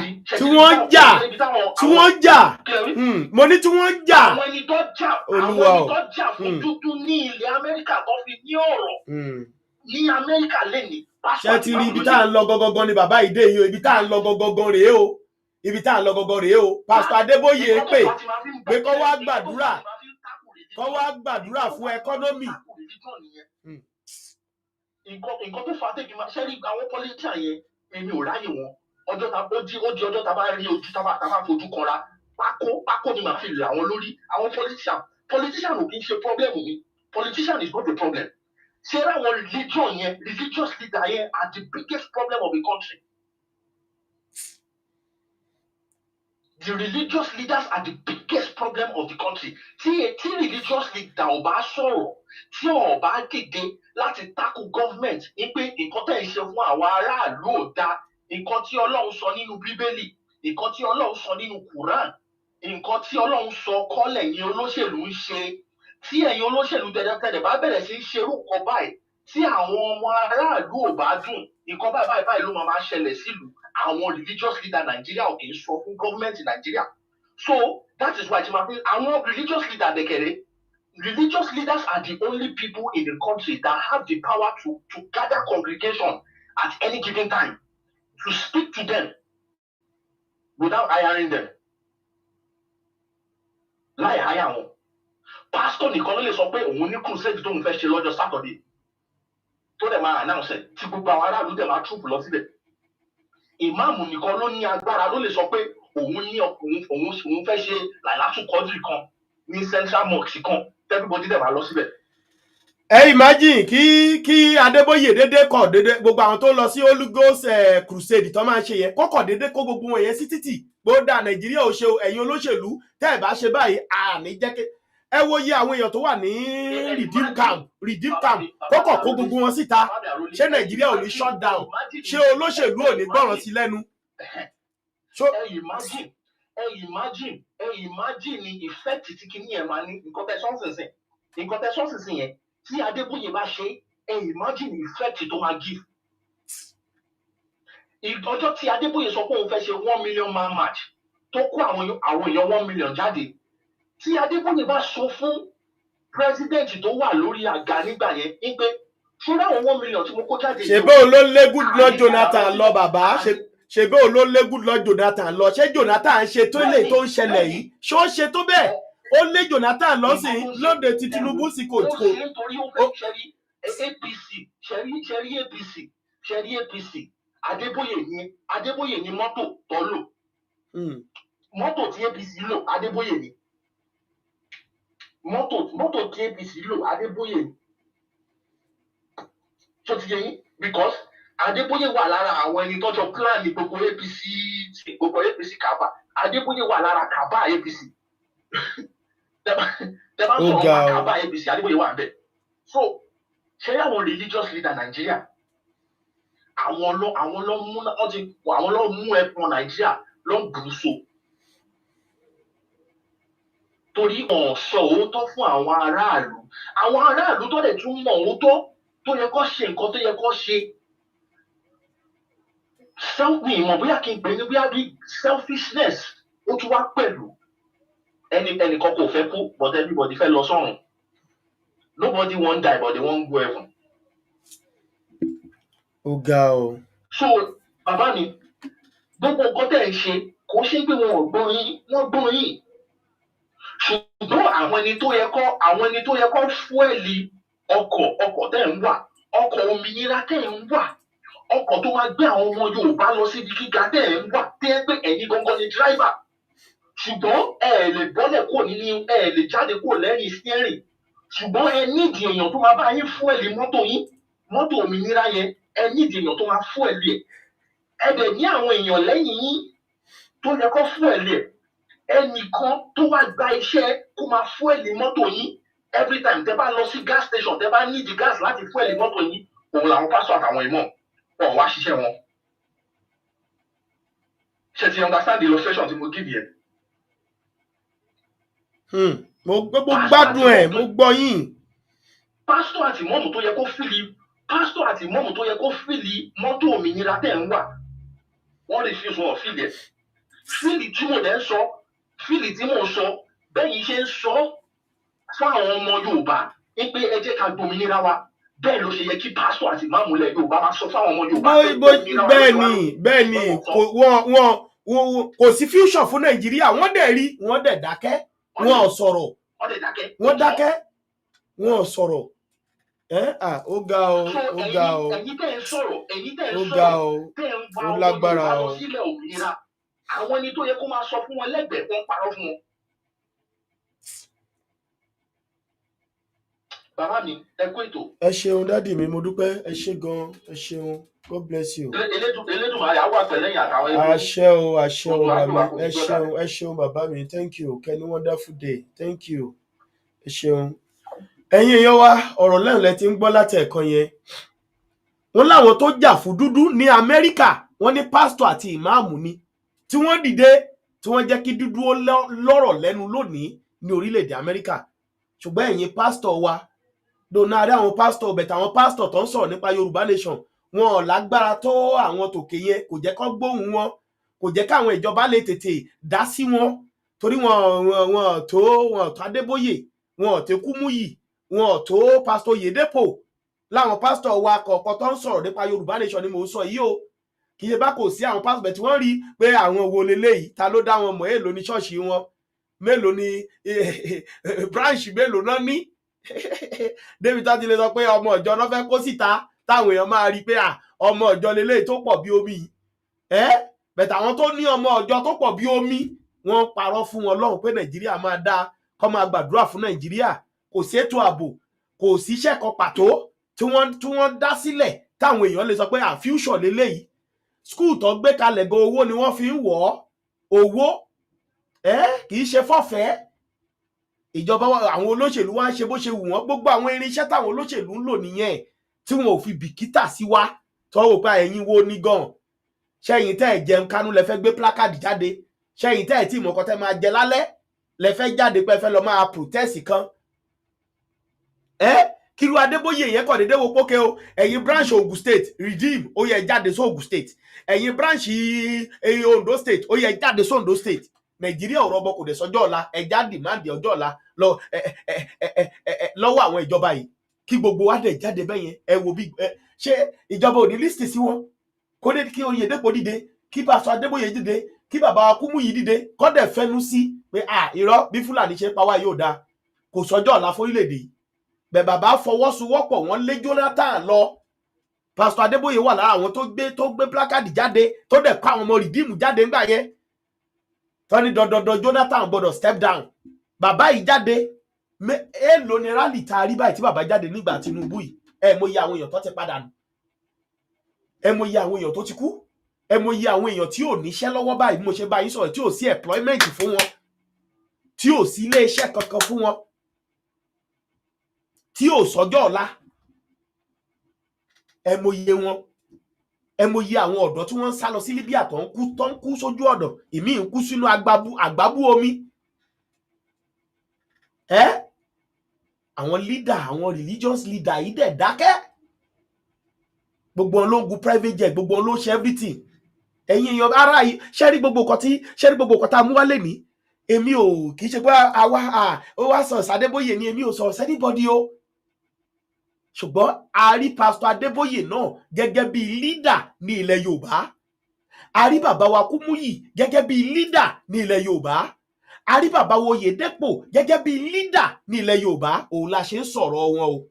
ní tí wọ́n jà. Àwọn ẹni tó jà fún dúdú ní ilẹ̀ Amẹ́ríkà tó fi ní ọ̀rọ̀ ní Amẹ́ríkà lẹ́ni. Ṣé ti rí ibi tá à ń lọ gọgọgọ ni bàbá ìdè yìí o, ibi tá à ń lọ gọgọgọ rèé o, ibi tá à ń lọ gọgọ rèé o. Pásítọ̀ Adébóyè pé kó wá gbàdúrà fún ẹkọ́nọ́mì. Nǹkan tó fà á tẹ̀kí máa ṣẹ́rí àwọn politician yẹn èmi ò ráyè wọn. Ó di ọjọ́ tá a bá rí ojú tá a bá fojú kanra pákó ni màá fi lè àwọn lórí. Àwọn politician ò kì í ṣe problem mi. Politician is not the problem. Ṣé àwọn religious leader yẹn are the biggest problem of the country. The religious leaders are the biggest problem of the country. Tí religious leader ò bá sọ̀rọ̀, tí ò bá dìde láti tackle government ní pé nǹkan tẹ́ ń ṣe fún àwọn aráàlú ò dáa, nǹkan tí Ọlọ́run sọ nínú Bíbélì, nǹkan tí Ọlọ́run sọ nínú Quran, nǹkan tí Ọlọ́run sọ kọ́lẹ̀ yín olóṣèlú ń ṣe. Tí ẹ̀yin olóṣèlú tẹ̀lé bá bẹ̀rẹ̀ sí í ṣerú nǹkan báyìí, tí àwọn ọmọ aráàlú ò bá dùn, nǹkan báyìí ló máa ṣẹlẹ̀ sílùú. Àwọn religious leader Nigeria ò kì í sọ fún government Nigeria. So that is why àwọn religious leader dẹ̀kẹ̀rẹ̀, religious leaders are the only people in the country that have the power to gather congregation at any given time, to speak to them without hiring them. Láì hire wọn. Pastor nìkan ló lè sọ pé òun ní crusade tóun fẹ́ ṣe lọ́jọ́ Saturday. Tó dẹ̀ máa announce ẹ̀ tí gbogbo àwọn aráàlú dẹ̀ máa troop lọ síbẹ̀. Ìmáàmù nìkan ló ní agbára ló lè sọ pé òun fẹ́ ṣe làlátù kọ́dìrì kan ní Central Mosque kan, everybody dẹ̀ máa lọ síbẹ̀. Ẹ imagine kí Adébóyè dédé gbogbo àwọn tó lọ sí Holy Ghost crusade tó máa ń ṣe yẹn kọ́kọ̀ dédé kó gbogbo wọn yẹn sí títì gbódà Nàìjíríà ò ṣe ẹ̀yin olóṣèlú tẹ́ ẹ̀ bá ṣe báyìí àní jẹ́ kí ẹ wo iye àwọn èèyàn tó wà ní redeem camp kọ́kọ̀ kó gbogbo wọn síta. Ṣé Nàìjíríà ò ní shut down? Ṣé olóṣèlú ò ní gbọ́ràn sí lẹ́nu? Ẹ imagine ni effect tí kìíní ẹ̀ máa ní nǹkan tẹ́ sọ́ọ̀sì yẹn tí Adébóyè bá ṣe, ẹ imagine effect tó máa give. Ọjọ́ tí Adébóyè sọ pé òun fẹ́ ṣe 1 million man march tó kó àwọn èèyàn 1 million jáde, tí Adébóyè bá sọ fún president tó wà lórí àga nígbà yẹn ní pé ṣúra àwọn 1 million tí mo kó jáde. Ṣèbó ló lé Goodluck Jonathan lọ bàbá, ṣèbó ló lé Goodluck Jonathan lọ. Ṣé Jonathan ṣe tó lè tó ń ṣẹlẹ̀ yìí? Ṣé ó ṣe tó bẹ́ẹ̀? Ó lé Jonathan lọ sí lóde tí Tinubu sì kò. Ó ṣe nítorí ó fẹ́ ṣẹ́rí APC. Adébóyè ní mọ́tò tó lò. Mọ́tò tí APC lò Adébóyè ní. Mọ́tò tí APC lò Adébóyè ní. Ṣé ti yé yín? Because Adébóyè wà lára àwọn ẹni tọ́jọ́ plan ní gbogbo APC kaba. Adébóyè wà lára kaba APC. Tẹ́ bá sọ̀rọ̀ kaba APC Adébóyè wà bẹ́ẹ̀. So ṣé àwọn religious leader Nigeria àwọn lọ mú ẹ̀pọ̀n Nàìjíríà lọ bù so. Torí wọ́n sọ òótọ́ fún àwọn aráàlú tó dẹ̀ tún mọ̀ òótọ́ tó yẹ kó ṣe nǹkan tó yẹ kó ṣe. Ìmọ̀ bóyá kí n pè ní bóyá bí selfishness ó tún wá pẹ̀lú. Ẹnìkan kò fẹ́ kú but everybody fẹ́ lọ sọ́run. Nobody won't die but they won't go heaven. Ó ga o. So bàbá mi gbogbo nǹkan tẹ̀ ń ṣe kò ṣe pé wọ́n gbọ́n yín. Ṣùgbọ́n àwọn ẹni tó yẹ kó fúẹ̀lì ọkọ̀ tẹ̀ ń wà, ọkọ̀ òmìnira tẹ̀ ń wà, ọkọ̀ tó máa gbé àwọn ọmọ Yorùbá lọ síbi gíga tẹ̀ ń wà tẹ́ pé ẹ̀yin gangan ni driver. Ṣùgbọ́n ẹ lè bọ́lẹ̀ kúrò nínú ẹ lè jáde kúrò lẹ́yìn steering. Ṣùgbọ́n ẹ nídìí èèyàn tó máa bá yín fúẹ̀lì mọ́tò yín, mọ́tò òmìnira yẹn ẹ nídìí èèyàn tó máa fúẹ̀lì ẹ̀. Ẹ dẹ̀ ní àwọn èèyàn lẹ́yìn yín tó yẹ kó fúẹ̀lì ẹ̀. ẹnìkan tó wá gba iṣẹ́ kó máa fuel mọ́tò yín every time tẹ́ bá lọ sí gas station tẹ́ bá need gas láti fuel mọ́tò yín òun làwọn pásítọ̀ àtàwọn ìmọ̀ wọn wá ṣiṣẹ́ wọn. ṣe ti understand the illustration tí mo give yẹn. mo gbádùn ẹ̀, mo gbọ́ yín. pásítọ̀ àti mọ́mù tó yẹ kó fìlì mọ́tò òmìnira tẹ̀ ń wà wọ́n lè fi sùn ọ̀fìlì ẹ̀. fíìlì tí mo dẹ̀ ń sọ fíìlì tí mo ń sọ bẹ́yìn ṣe ń sọ fún àwọn ọmọ Yorùbá ní pé ẹ jẹ́ ká gbòmìnira wa bẹ́ẹ̀ ló ṣe yẹ kí pásítọ̀ àti ìmáàmù ilẹ̀ Yorùbá máa sọ fún àwọn ọmọ Yorùbá. bẹ́ẹ̀ ni kò sí future fún Nàìjíríà, wọ́n dẹ̀ rí, wọ́n dẹ̀ dákẹ́, wọ́n ò sọ̀rọ̀, wọ́n dákẹ́, wọ́n ò sọ̀rọ̀. Ó ga o, ó ga o, ó ga o, ó lágbára o. Àwọn ẹni tó yẹ kó máa sọ fún wọn lẹ́gbẹ̀ẹ́ wọn parọ́ fún wọn. Bàbá mi, ẹ kú ètò. Ẹ ṣeun dádì mi, mo dúpẹ́, ẹ ṣé gan, ẹ ṣeun, God bless you. Elédùmarè á wà pẹ̀lú ẹ̀yin àtàwọn ẹbí. Àṣẹ o, àṣẹ o bàbá mi, ẹ ṣeun bàbá mi, thank you, kẹ́ni wonderful day, thank you, ẹ ṣeun. Ẹ̀yin èèyàn wa, ọ̀rọ̀ lẹ́yìn lẹ ti ń gbọ́ láti ẹ̀kan yẹn. Wọ́n láwọn tó jà fún dúdú ní Amẹ́ríkà, wọ́n ní pásítọ̀ àti ìmáàmù ni, tí wọ́n dìde, tí wọ́n jẹ́ kí dúdú ó lọ́rọ̀ lẹ́nu lónìí ní orílẹ̀-èdè Amẹ́ríkà. Ṣùgbọ́n ẹ̀yin pásítọ̀ wa, donare àwọn pásítọ̀ bẹ̀tẹ̀ àwọn pásítọ̀ tó ń sọ̀rọ̀ nípa Yorùbá nation, wọn ò lágbára tó àwọn tòkè yẹn, kò jẹ́ kó gbóhùn wọn, kò jẹ́ káwọn ìjọba lè tètè dá sí wọn, torí wọn tó Adébóyè, wọn tó Kúmúyì, wọn tó pásítọ̀ Yèdépò, láwọn pásítọ̀ wa kọ̀ọ̀kan tó ń sọ̀rọ̀ nípa Yorùbá nation ni mò ń sọ yìí o. Kì í ṣe bá kò sí àwọn pásítọ̀ bẹ̀ tí wọ́n rí pé àwọn wo leléyìí, ta ló dá wọn mọ̀, èèlò ní ṣọ́ọ̀ṣì wọn, mélòó ni branch mélòó náà ní. David tá ti lè sọ pé ọmọ ìjọ náà fẹ́ kó síta táwọn èèyàn máa rí pé ọmọ ìjọ leléyìí tó pọ̀ bí omi. Bẹ̀tẹ̀ àwọn tó ní ọmọ ìjọ tó pọ̀ bí omi, wọ́n parọ́ fún wọn lọ́hùn pé Nàìjíríà máa dá, kó máa gbàdúrà fún Nàìjíríà, kò sí ètò ààbò, kò sí iṣẹ́ kan pàtó tí wọ́n dá sílẹ̀ táwọn èèyàn lè sọ pé future leléyìí. School tó gbé kalẹ̀ gan owó ni wọ́n fi ń wọ̀ owó, kì í ṣe fọ́fẹ̀ẹ́. Ìjọba àwọn olóṣèlú wá ń ṣe bó ṣe wù wọ́n, gbogbo àwọn irinṣẹ́ táwọn olóṣèlú ń lò nìyẹn tí wọn ò fi bìkítà sí wa tó wò pé ẹ̀yin wo ní gan. Ṣẹ́yìn tẹ́ ẹ̀ jẹun kánú lẹ fẹ́ gbé plákàdì jáde, ṣẹ́yìn tẹ́ ẹ̀ tí ìmọ̀kan tẹ́ máa jẹ lálẹ́ lẹ fẹ́ jáde pé ẹ fẹ́ lọ máa protest kan. Kíru Adébóyè yẹn kọ̀ déédéé wo pókè o, ẹ̀yin branch Ogun State Redeem ó yẹ jáde sí Ogun State, ẹ̀yin branch Ondo State ó yẹ jáde sí Ondo State. Nàìjíríà ò rọbọ kò dé sọ́jọ́ ọ̀la, ẹja dìmáàdì ọjọ́ ọ̀la lọ́wọ́ àwọn ìjọba yìí kí gbogbo wa dẹ̀ jáde bẹ́yẹn. Ẹ wo bí ṣé ìjọba ò ní lísìtì sí wọn, kó dé kí Oyèdépò dìde, kí pásítọ̀ Adébóyè dìde, kí bàbá Kúmúyì dìde, kó dẹ̀ fẹnu sí pé irọ́ bí Fúlàní ṣe pa wá yóò dáa, kò sọ́jọ́ ọ̀la fórílẹ̀-èdè yìí. Bẹ̀ bàbá fọwọ́sowọ́pọ̀ wọ́n lé Jonathan lọ. Pásítọ̀ Adébóyè wà lára àwọn tó gbé plákàdì jáde tó dẹ̀ kó àwọn ọmọ Rìdíìmù jáde ńgbà yẹn. Tọ́ni dandan Jonathan gbọ́dọ̀ step down. Bàbá yìí jáde, èèlò ni rally ta rí báyìí tí bàbá jáde nígbà Tinubu yìí. Ẹ mọ iye àwọn èèyàn tó ti padà nù. Ẹ mọ iye àwọn èèyàn tó ti kú. Ẹ mọ iye àwọn èèyàn tí ò níṣẹ́ lọ́wọ́ báyìí bí mo ṣe bá yín sọ̀rọ̀, tí ò sí employment fún wọn, tí ò sí ilé iṣẹ́ kankan fún wọn, tí ò sọ́jọ́ ọ̀la. Ẹ mọ iye wọn. Ẹ mọ iye àwọn ọ̀dọ́ tí wọ́n ń sá lọ sí Libya tó ń kú sójú ọ̀dọ̀, ìmí ń kú sínú àgbábú omi. Àwọn leader, àwọn religious leader yìí dẹ̀ dákẹ́. Gbogbo wọn ló ń gun private jet, gbogbo wọn ló ń ṣe everything. Ẹ̀yin èèyàn ara yìí ṣẹ́rí gbogbo nǹkan tá a mú wálé ní. Èmi ò kì í ṣe pé ó wá sọ Adébóyè ni, èmi ò sọ anybody o. Ṣùgbọ́n a rí pásítọ̀ Adébóyè náà gẹ́gẹ́ bí leader ní ilẹ̀ Yorùbá. A rí bàbá wa Kúmúyì gẹ́gẹ́ bí leader ní ilẹ̀ Yorùbá. A rí bàbá wa Oyèdépò gẹ́gẹ́ bí leader ní ilẹ̀ Yorùbá. Òun la ṣe ń sọ̀rọ̀ wọn o.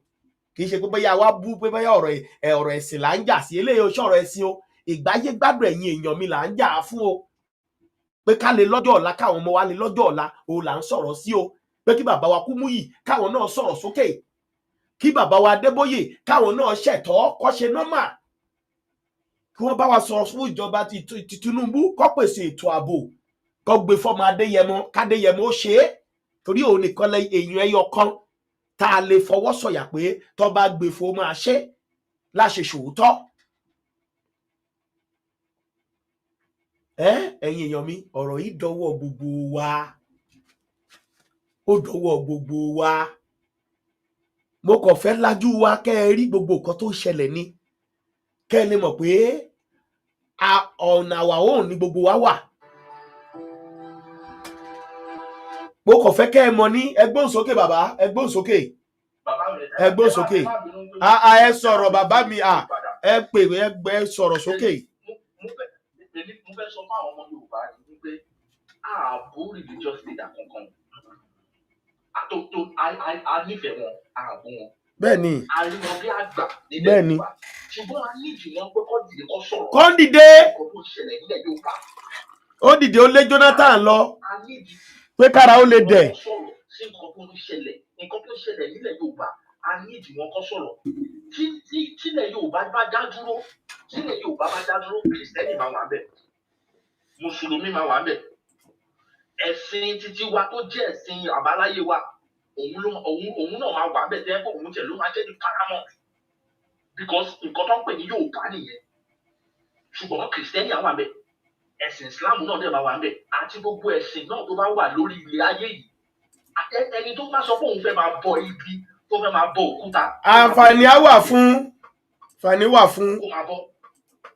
Kì í ṣe pé bóyá wá bú pé bóyá ọ̀rọ̀ ẹ̀sìn là ń jà sí, eléyìí ó ṣọ̀rọ̀ ẹ̀sìn o. Ìgbáyé gbádùn ẹ̀yin èèyàn mi là ń jà fún o. Pé ká lè lọ́jọ́ ọ̀la, káwọn ọmọ wa lè lọ́jọ́ ọ̀la, òun là ń sọ̀rọ̀ sí o. Pé kí bàbá wa Kúmúyì káwọn náà sọ̀rọ̀ sókè. Kí bàbá wa Adébóyè káwọn náà ṣẹ̀tọ́ kó ṣe nọ́mà, kí wọ́n bá wa sọ̀rọ̀ fún ìjọba ti Tinubu kó pèsè ètò ààbò, kó gbé fọ́mọ Adéyẹmọ k'Adéyẹmọ ó ṣe é torí òun nìkan lẹ èèyàn ẹyọ kan tá a lè fọwọ́ sọ̀yà pé tó bá gbé fún máa ṣe láṣẹ ṣòótọ́. Ẹ̀yin èèyàn mi, ọ̀rọ̀ yìí dọwọ́ gbogbo wa, ó dọwọ́ gbogbo wa. Mo kàn fẹ́ lajú wa kẹ́ ẹ rí gbogbo nǹkan tó ń ṣẹlẹ̀ ni, kẹ́ ẹ lè mọ̀ pé ọ̀nà àwa òun ni gbogbo wa wà. Mo kàn fẹ́ kẹ́ ẹ mọ̀ ní ẹgbọ́n sókè bàbá, ẹgbọ́n sókè, ẹgbọ́n sókè. Ẹ sọ̀rọ̀ bàbá mi, ẹ pè ẹ sọ̀rọ̀ sókè. Mo fẹ́ sọ fún àwọn ọmọ Yorùbá ni pé ààbò religious leader kankan. A nífẹ̀ẹ́ wọn, ààbò wọn. Bẹ́ẹ̀ni. Àríwọ̀n bí àgbà nílẹ̀ Yorùbá. Ṣùgbọ́n a ní ìjìnlẹ̀ pé kọ́ dìde kọ́ sọ̀rọ̀. Kọ́ dìde. Ọkọ̀ tó ṣẹlẹ̀ nílẹ̀ Yorùbá. Ó dìde ó lé Jonathan lọ. Pé kára ó lè dẹ̀. Sọ̀rọ̀ sí nǹkan tó ń ṣẹlẹ̀ nílẹ̀ Yorùbá. A ní ìjìnlẹ̀ kọ́ sọ̀rọ̀. Tílẹ̀ Yorùbá bá dá dúró, Kìrìsìtẹ́nì máa wà bẹ́ẹ̀. Mùsùlùmí máa wà bẹ́ẹ̀. Ẹ̀sìn títí wa tó jẹ́ ẹ̀sìn àbáláyé wa, òun náà máa wà bẹ́ẹ̀ tẹ́ pé òun tẹ̀ ló máa jẹ́ ní paramount because nǹkan tó ń pè ní Yorùbá nìyẹn. Ṣùgbọ́n Kìrìsìtẹ́nì àwọn àbẹ̀, ẹ̀sìn Ìsìlámù náà dẹ̀ máa wà bẹ́ẹ̀ àti gbogbo ẹ̀sìn náà tó bá wà lórí ilẹ̀ ayé yìí. Ẹni tó bá sọ pé òun fẹ́ máa bọ igi, tó fẹ́ máa bọ òkúta. Àǹfààní á wà fún. Àǹfààní wà fún. Kó máa bọ.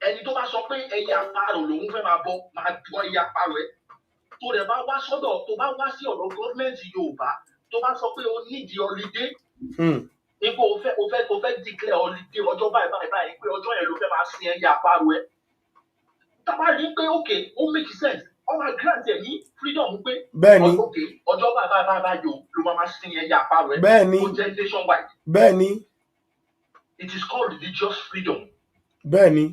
Ẹni tó bá sọ pé ẹyẹ àparò lòun fẹ́ máa bọ ẹyẹ àparò ẹ. Tó rẹ̀ bá wá sọ́dọ̀, tó bá wá sí ọ̀dọ̀ gọ́ọ̀mẹ̀ntì Yorùbá, tó bá sọ pé o nídìí ọlídé. Ipò o fẹ́ declare ọlídé ọjọ́ báyìí pé ọjọ́ yẹn ló fẹ́ máa sin ẹyẹ àparò ẹ. Tábà rí pé okay, ó make sense. Ọmọ grant ẹ̀ ní freedom pé ọjọ́ báyìí ló máa sin ẹyẹ àparò ẹ. Bẹ́ẹ̀ni. Ó jẹ́ nationwide. Bẹ́ẹ̀ni. It is called religious freedom. Bẹ́ẹ̀ni.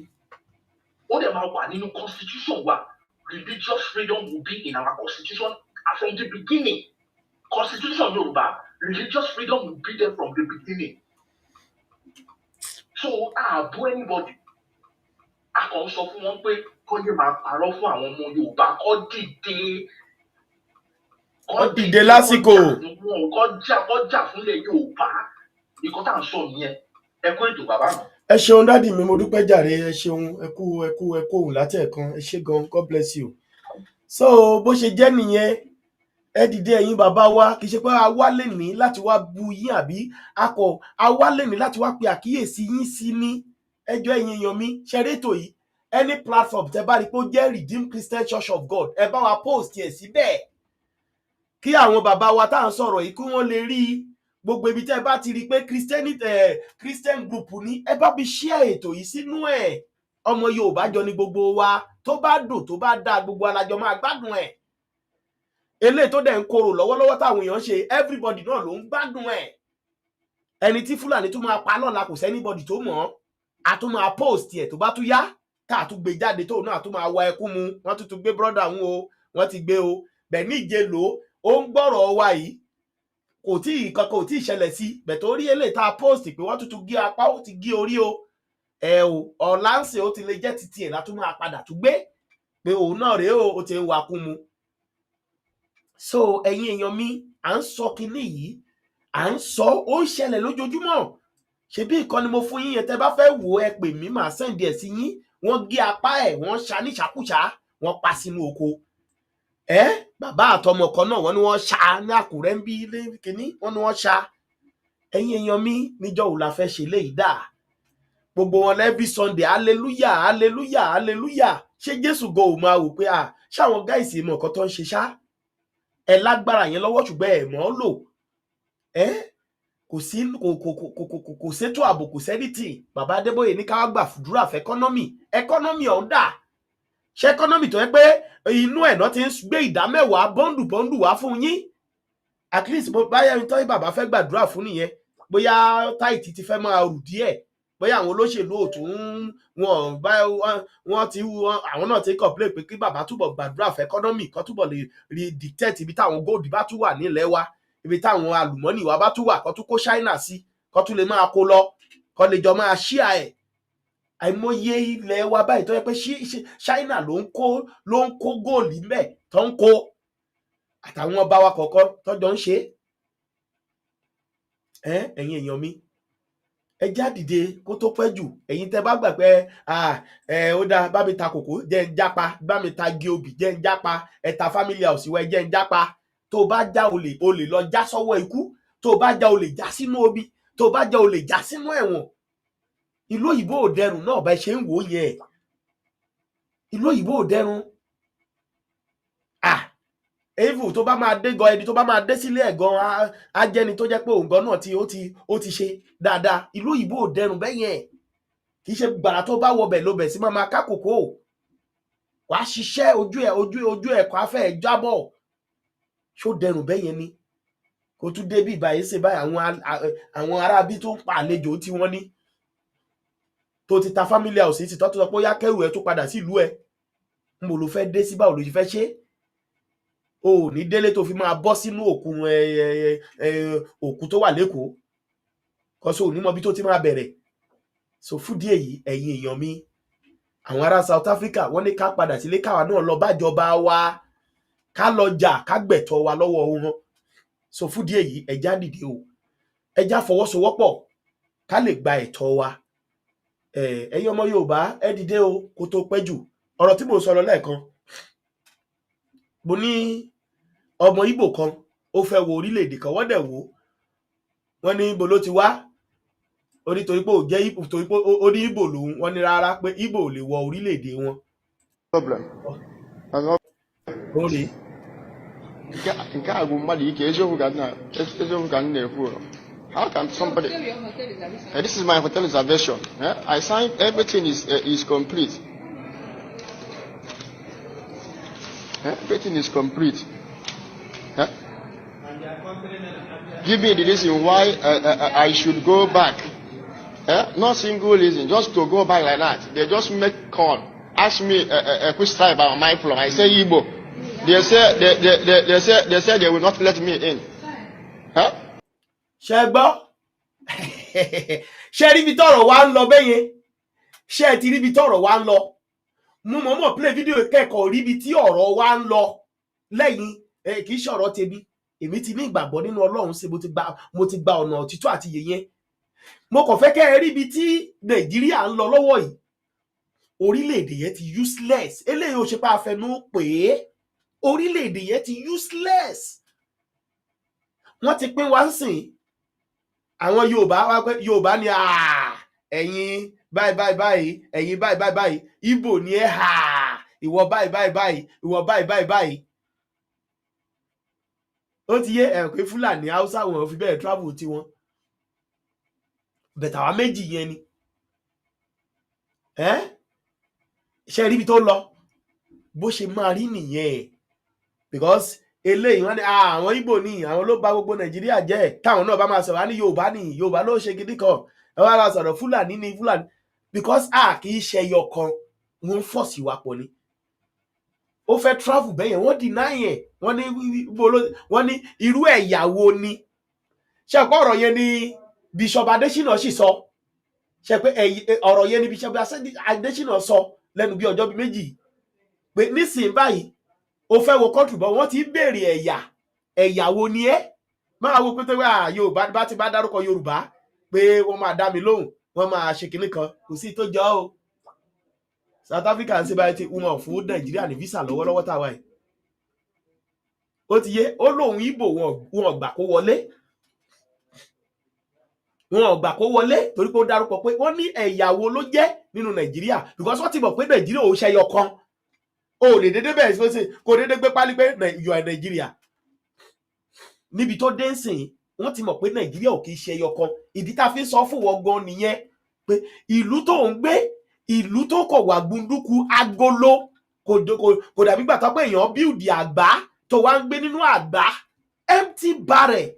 Ó dẹ̀ máa wà nínú constitution wa. Religious freedom will be in our constitution from the beginning. Constitution Yorùbá, religious freedom will be there from the beginning. So ààbò anybody. A kàn sọ fún wọn pé kọ́ yẹ máa parọ́ fún àwọn ọmọ Yorùbá kọ́ dìde. Kọ́ dìde lásìkò. Kọ́ jà fúnlẹ̀ Yorùbá. Ìkọ́ tá à ń sọ nìyẹn. Ẹ kú ètò bàbá mi. Ẹ ṣeun dádì mi, mo dúpẹ́ jàre, ẹ ṣeun, ẹ kú òun láti ẹ̀kan, ẹ ṣé gan, God bless you. So bó ṣe jẹ́ nìyẹn, ẹ dìde ẹ̀yin bàbá wa, kì í ṣe pé a wá lè ní láti wá bu yín àbí a wá lè ní láti wá pe àkíyèsí yín sí ní ẹjọ́ ẹ̀yin èèyàn mi. Ṣẹ́rétò yìí, any platform tẹ bá rí pé ó jẹ́ Redeemed Christian Church of God, ẹ bá wa post ẹ̀ síbẹ̀ kí àwọn bàbá wa tá à ń sọ̀rọ̀ yìí kí wọ́n lè rí i. Gbogbo ibi tẹ́ bá ti rí pé Christian group ní, ẹ bá fi share ètò yìí sínú ẹ̀. Ọmọ Yorùbá jọ ní gbogbo wa, tó bá dùn tó bá dáa gbogbo alájọ máa gbádùn ẹ̀. Eléyìí tó dẹ̀ ń korò lọ́wọ́lọ́wọ́ táwọn èèyàn ṣe, everybody náà ló ń gbádùn ẹ̀. Ẹni tí Fúlàní tún máa pa lọ́la kò sẹ́nibọ̀dì tó mọ̀ ọ́, a tún máa post ẹ̀ tó bá tún yá, tá a tún gbé jáde tóun náà tún máa wá ẹkún mu. Wọ́n tún gbé brọ́dà wọn o, wọ́n ti gbé o. Bẹ̀ ní ìje lò ó ń gbọ́rọ̀ wa yìí, kò tí ì ṣẹlẹ̀ sí, bẹ̀ tó rí eléyìí tá a post pé wọ́n tún gé apá, ó ti gé orí o. Ọ̀la ń sè ó ti lè jẹ́ titi ẹ̀ látún máa padà tún gbé pé òun náà rèé o, ó ti ń wakú mu. So ẹ̀yin èèyàn mi, à ń sọ kinní yìí, à ń sọ ó ń ṣẹlẹ̀ lójoojúmọ́. Ṣebí ìkànnì mo fún yín yẹn, tẹ́ bá fẹ́ wò ẹ pè mí, màá sẹ́ǹdì ẹ̀ sí yín. Wọ́n gé apá ẹ̀, wọ́n ṣá ní ṣàkúṣà, wọ́n pa sínú oko. Bàbá àtọmọ kan náà wọ́n ní wọ́n ṣá ní Àkúrẹ́ ń bí ilé kìíní, wọ́n ní wọ́n ṣá. Ẹ̀yin èèyàn mi, níjọ́ wo la fẹ́ ṣe léyìí dà? Gbogbo wọn lẹ́bí Sunday, hallelujah hallelujah hallelujah. Ṣé Jésù go ò máa wò pé ṣáwọn gáìsì mọ̀ nǹkan tó ń ṣe ṣá? Ẹ lágbára yẹn lọ́wọ́ ṣùgbọ́n ẹ mọ̀ ọ́ lò. Kò sétò ààbò, kò sẹ́nìtì. Bàbá Adébóyè ní ká wá gbà fúdúrà fẹ́ ẹkọ́nọ́mì ọ̀hún dà. Ṣé ẹkọ́nọ́mì tó yẹ pé inú ẹ̀ náà ti ń gbé ìdámẹ́wàá bọ́ndù wá fún yín? At least báyà ń tọ́ bàbá fẹ́ gbàdúrà fún nìyẹn. Bóyá táìtì ti fẹ́ máa rù díẹ̀. Bóyá àwọn olóṣèlú òtún àwọn náà ti complain pé kí bàbá túbọ̀ gbàdúrà fẹ́ ẹkọ́nọ́mì kan túbọ̀ lè rí dictate ibi táwọn gold bá tún wà nílẹ̀ wa, ibi táwọn àlùmọ́nì wa bá tún wà, kan tún kó China sí, kan tún lè máa kó lọ, kan lè jọ máa share ẹ̀. Àìmọye ilẹ̀ wa báyìí tó yẹ pé China ló ń kó góòlì ńbẹ̀, tó ń kó àtàwọn ọba wa kọ̀ọ̀kan tọ́jọ́ ń ṣe ẹ̀yin èèyàn mi ẹ já dìde kó tó pẹ́ jù ẹ̀yin tẹ́ bá gbà pé ó dáa bá mi ta kòkó jẹ́ ń jápa bá mi ta igi obì jẹ́ ń jápa ẹ ta family house wẹ́ jẹ́ ń jápa tó o bá já olè lọ já sọ́wọ́ ikú tó o bá já olè já sínú omi tó o bá já olè já sínú ẹ̀wọ̀n ìlú òyìnbó ò dẹrùn náà bá ṣe ń wò yẹn ìlú òyìnbó ò dẹrùn even tó bá máa dé gan ẹni tó bá máa dé sílé ẹ̀ gan á jẹ́ni tó jẹ́ pé òǹgàn náà ó ti ṣe dáadáa ìlú òyìnbó ò dẹrùn bẹ́yẹn kì í ṣe gbàrà tó bá wọbẹ̀ ló bẹ̀ sí máa ká kòkó wàá ṣiṣẹ́ ojú ẹ̀ kó afẹ́ ẹ̀ jábọ̀ ṣó dẹrùn bẹ́yẹn ni kó tún débí ìbáyé ṣe báyìí àwọn aráabí tó ń pa àlejò tí wọ́n ní tó ti ta family house ti tọ́tọ́ sọ pé ó yá kẹ́rù ẹ̀ tó padà sí ìlú ẹ̀ ń bò ló fẹ́ dé sí báwo ló ṣe fẹ́ ṣe o ò ní délé tó fi máa bọ́ sínú òkun tó wà lẹ́kọ̀ọ́ kọ́ sóò ní mọ́bí tó ti máa bẹ̀rẹ̀ so fúdí èyí ẹ̀yin èèyàn mi àwọn ará South Africa wọ́n ní ká padà sílé káwa náà lọ bájọba wa ká lọ jà ká gbẹ̀tọ́ wa lọ́wọ́ wọn so fúdí èyí ẹja dìde o ẹja fọwọ́sowọ́pọ̀ ká lè gba ẹ̀tọ́ wa ẹ̀yin ọmọ Yorùbá ẹ dìde o kó tó pẹ́ jù ọ̀rọ̀ tí mo sọ lọ lẹ́ẹ̀kan mo ní ọmọ Ìgbò kan ó fẹ́ wo orílẹ̀-èdè kan wọ́n dẹ̀ wò wọ́n ní ibo ló ti wá ó ní torí pé ò jẹ́ Ìgbò torí pé ó ní Ìgbò lòun wọ́n ní rárá pé Ìgbò ò lè wọ orílẹ̀-èdè wọn. nke a bụ mmadụ ike eziokwu ka m na-ekwu. How can somebody? This is my hotel reservation. I signed, everything is complete. Everything is complete. Give me the reason why I should go back. Not single reason, just to go back like that. They just make call, ask me which tribe am I from. I say Igbo. They say they will not let me in. Ṣé gbọ́ ṣé rí ibi tọ́rọ̀ wa ń lọ bẹ́yẹn ṣé ti rí ibi tọ́rọ̀ wa ń lọ mo mọ̀ play video kẹ́kọ̀ọ́ rí ibi tí ọ̀rọ̀ wa ń lọ lẹ́yìn kì í ṣọ̀rọ̀ tèmi èmi ti ní ìgbàgbọ́ nínú Ọlọ́run ṣe mo ti gba ọ̀nà òtítọ́ àti yẹyẹ mo kàn fẹ́ kẹ́ ẹ rí ibi tí Nàìjíríà ń lọ lọ́wọ́ yìí orílẹ̀-èdè yẹn ti useless eléyìí ò ṣe pé àfẹnú pé orílẹ̀-èdè yẹn ti useless wọ́n ti pín wá ń sìn àwọn Yorùbá wá pé Yorùbá ni ẹ̀yin báyìí ẹ̀yin báyìí Ìgbò ni ìwọ báyìí ìwọ báyìí ó ti yé pé Fúlàní Haúsá wọn fi bẹ́ẹ̀ travel tí wọn bẹ̀tà wá méjì yẹn ni ṣe rí ibi tó lọ bó ṣe máa rí nìyẹn because eléyìí wọn ni àwọn Ìgbò ní àwọn ló bà gbogbo Nàìjíríà jẹ́ táwọn náà bá máa sọ̀rọ̀ ní Yorùbá ló ṣe gidi kan ẹ wá máa sọ̀rọ̀ Fúlàní ní Fúlàní because kì í ṣe ẹyọ kan wọn fọ́ọ̀sì wa pọ̀ ni ó fẹ́ travel bẹ́yẹn wọ́n deny ẹ̀ wọ́n ní irú ẹ̀yà wo ni ṣe pé ọ̀rọ̀ yẹn ni Bishop Adesina sì sọ ṣe pé ọ̀rọ̀ yẹn ni Bishop Adesina sọ lẹ́nu bí ọjọ́ bí méjì pé nísìnyí báyìí ó fẹ́ wo kọ́ńtù bọ́ wọ́n ti béèrè ẹ̀yà wo ni ẹ́ máa wo pété Yorùbá bá ti bá dárúkọ Yorùbá pé wọ́n máa dá mi lóhùn wọ́n máa ṣe kinní kan kò sí tó jọ o South Africa ń ṣe báyìí tí wọn fún Nàìjíríà ní visa lọ́wọ́lọ́wọ́ táwa ẹ̀ ó ti yé ó lóun Ìgbò wọn gbà kó wọlé torí pé ó dárúkọ pé wọ́n ní ẹ̀yà wo ló jẹ́ nínú Nàìjíríà because wọ́n ti mọ̀ pé Nàìjíríà ò ṣẹyọ kan o lè dédé bẹ́ẹ̀ ṣe kò dédé gbé pálí pé you are Nàìjíríà níbi tó dé ń sìn wọ́n ti mọ̀ pé Nàìjíríà ò kì í ṣe ẹyọ kan ìdí tá a fi ń sọ fún wọn gan nìyẹn pé ìlú tó ń gbé ìlú tó kọ̀ wà gbunduku agolo kò dàbí gbà tó pé èèyàn bíùdì àgbá tó wá ń gbé nínú àgbá empty barrel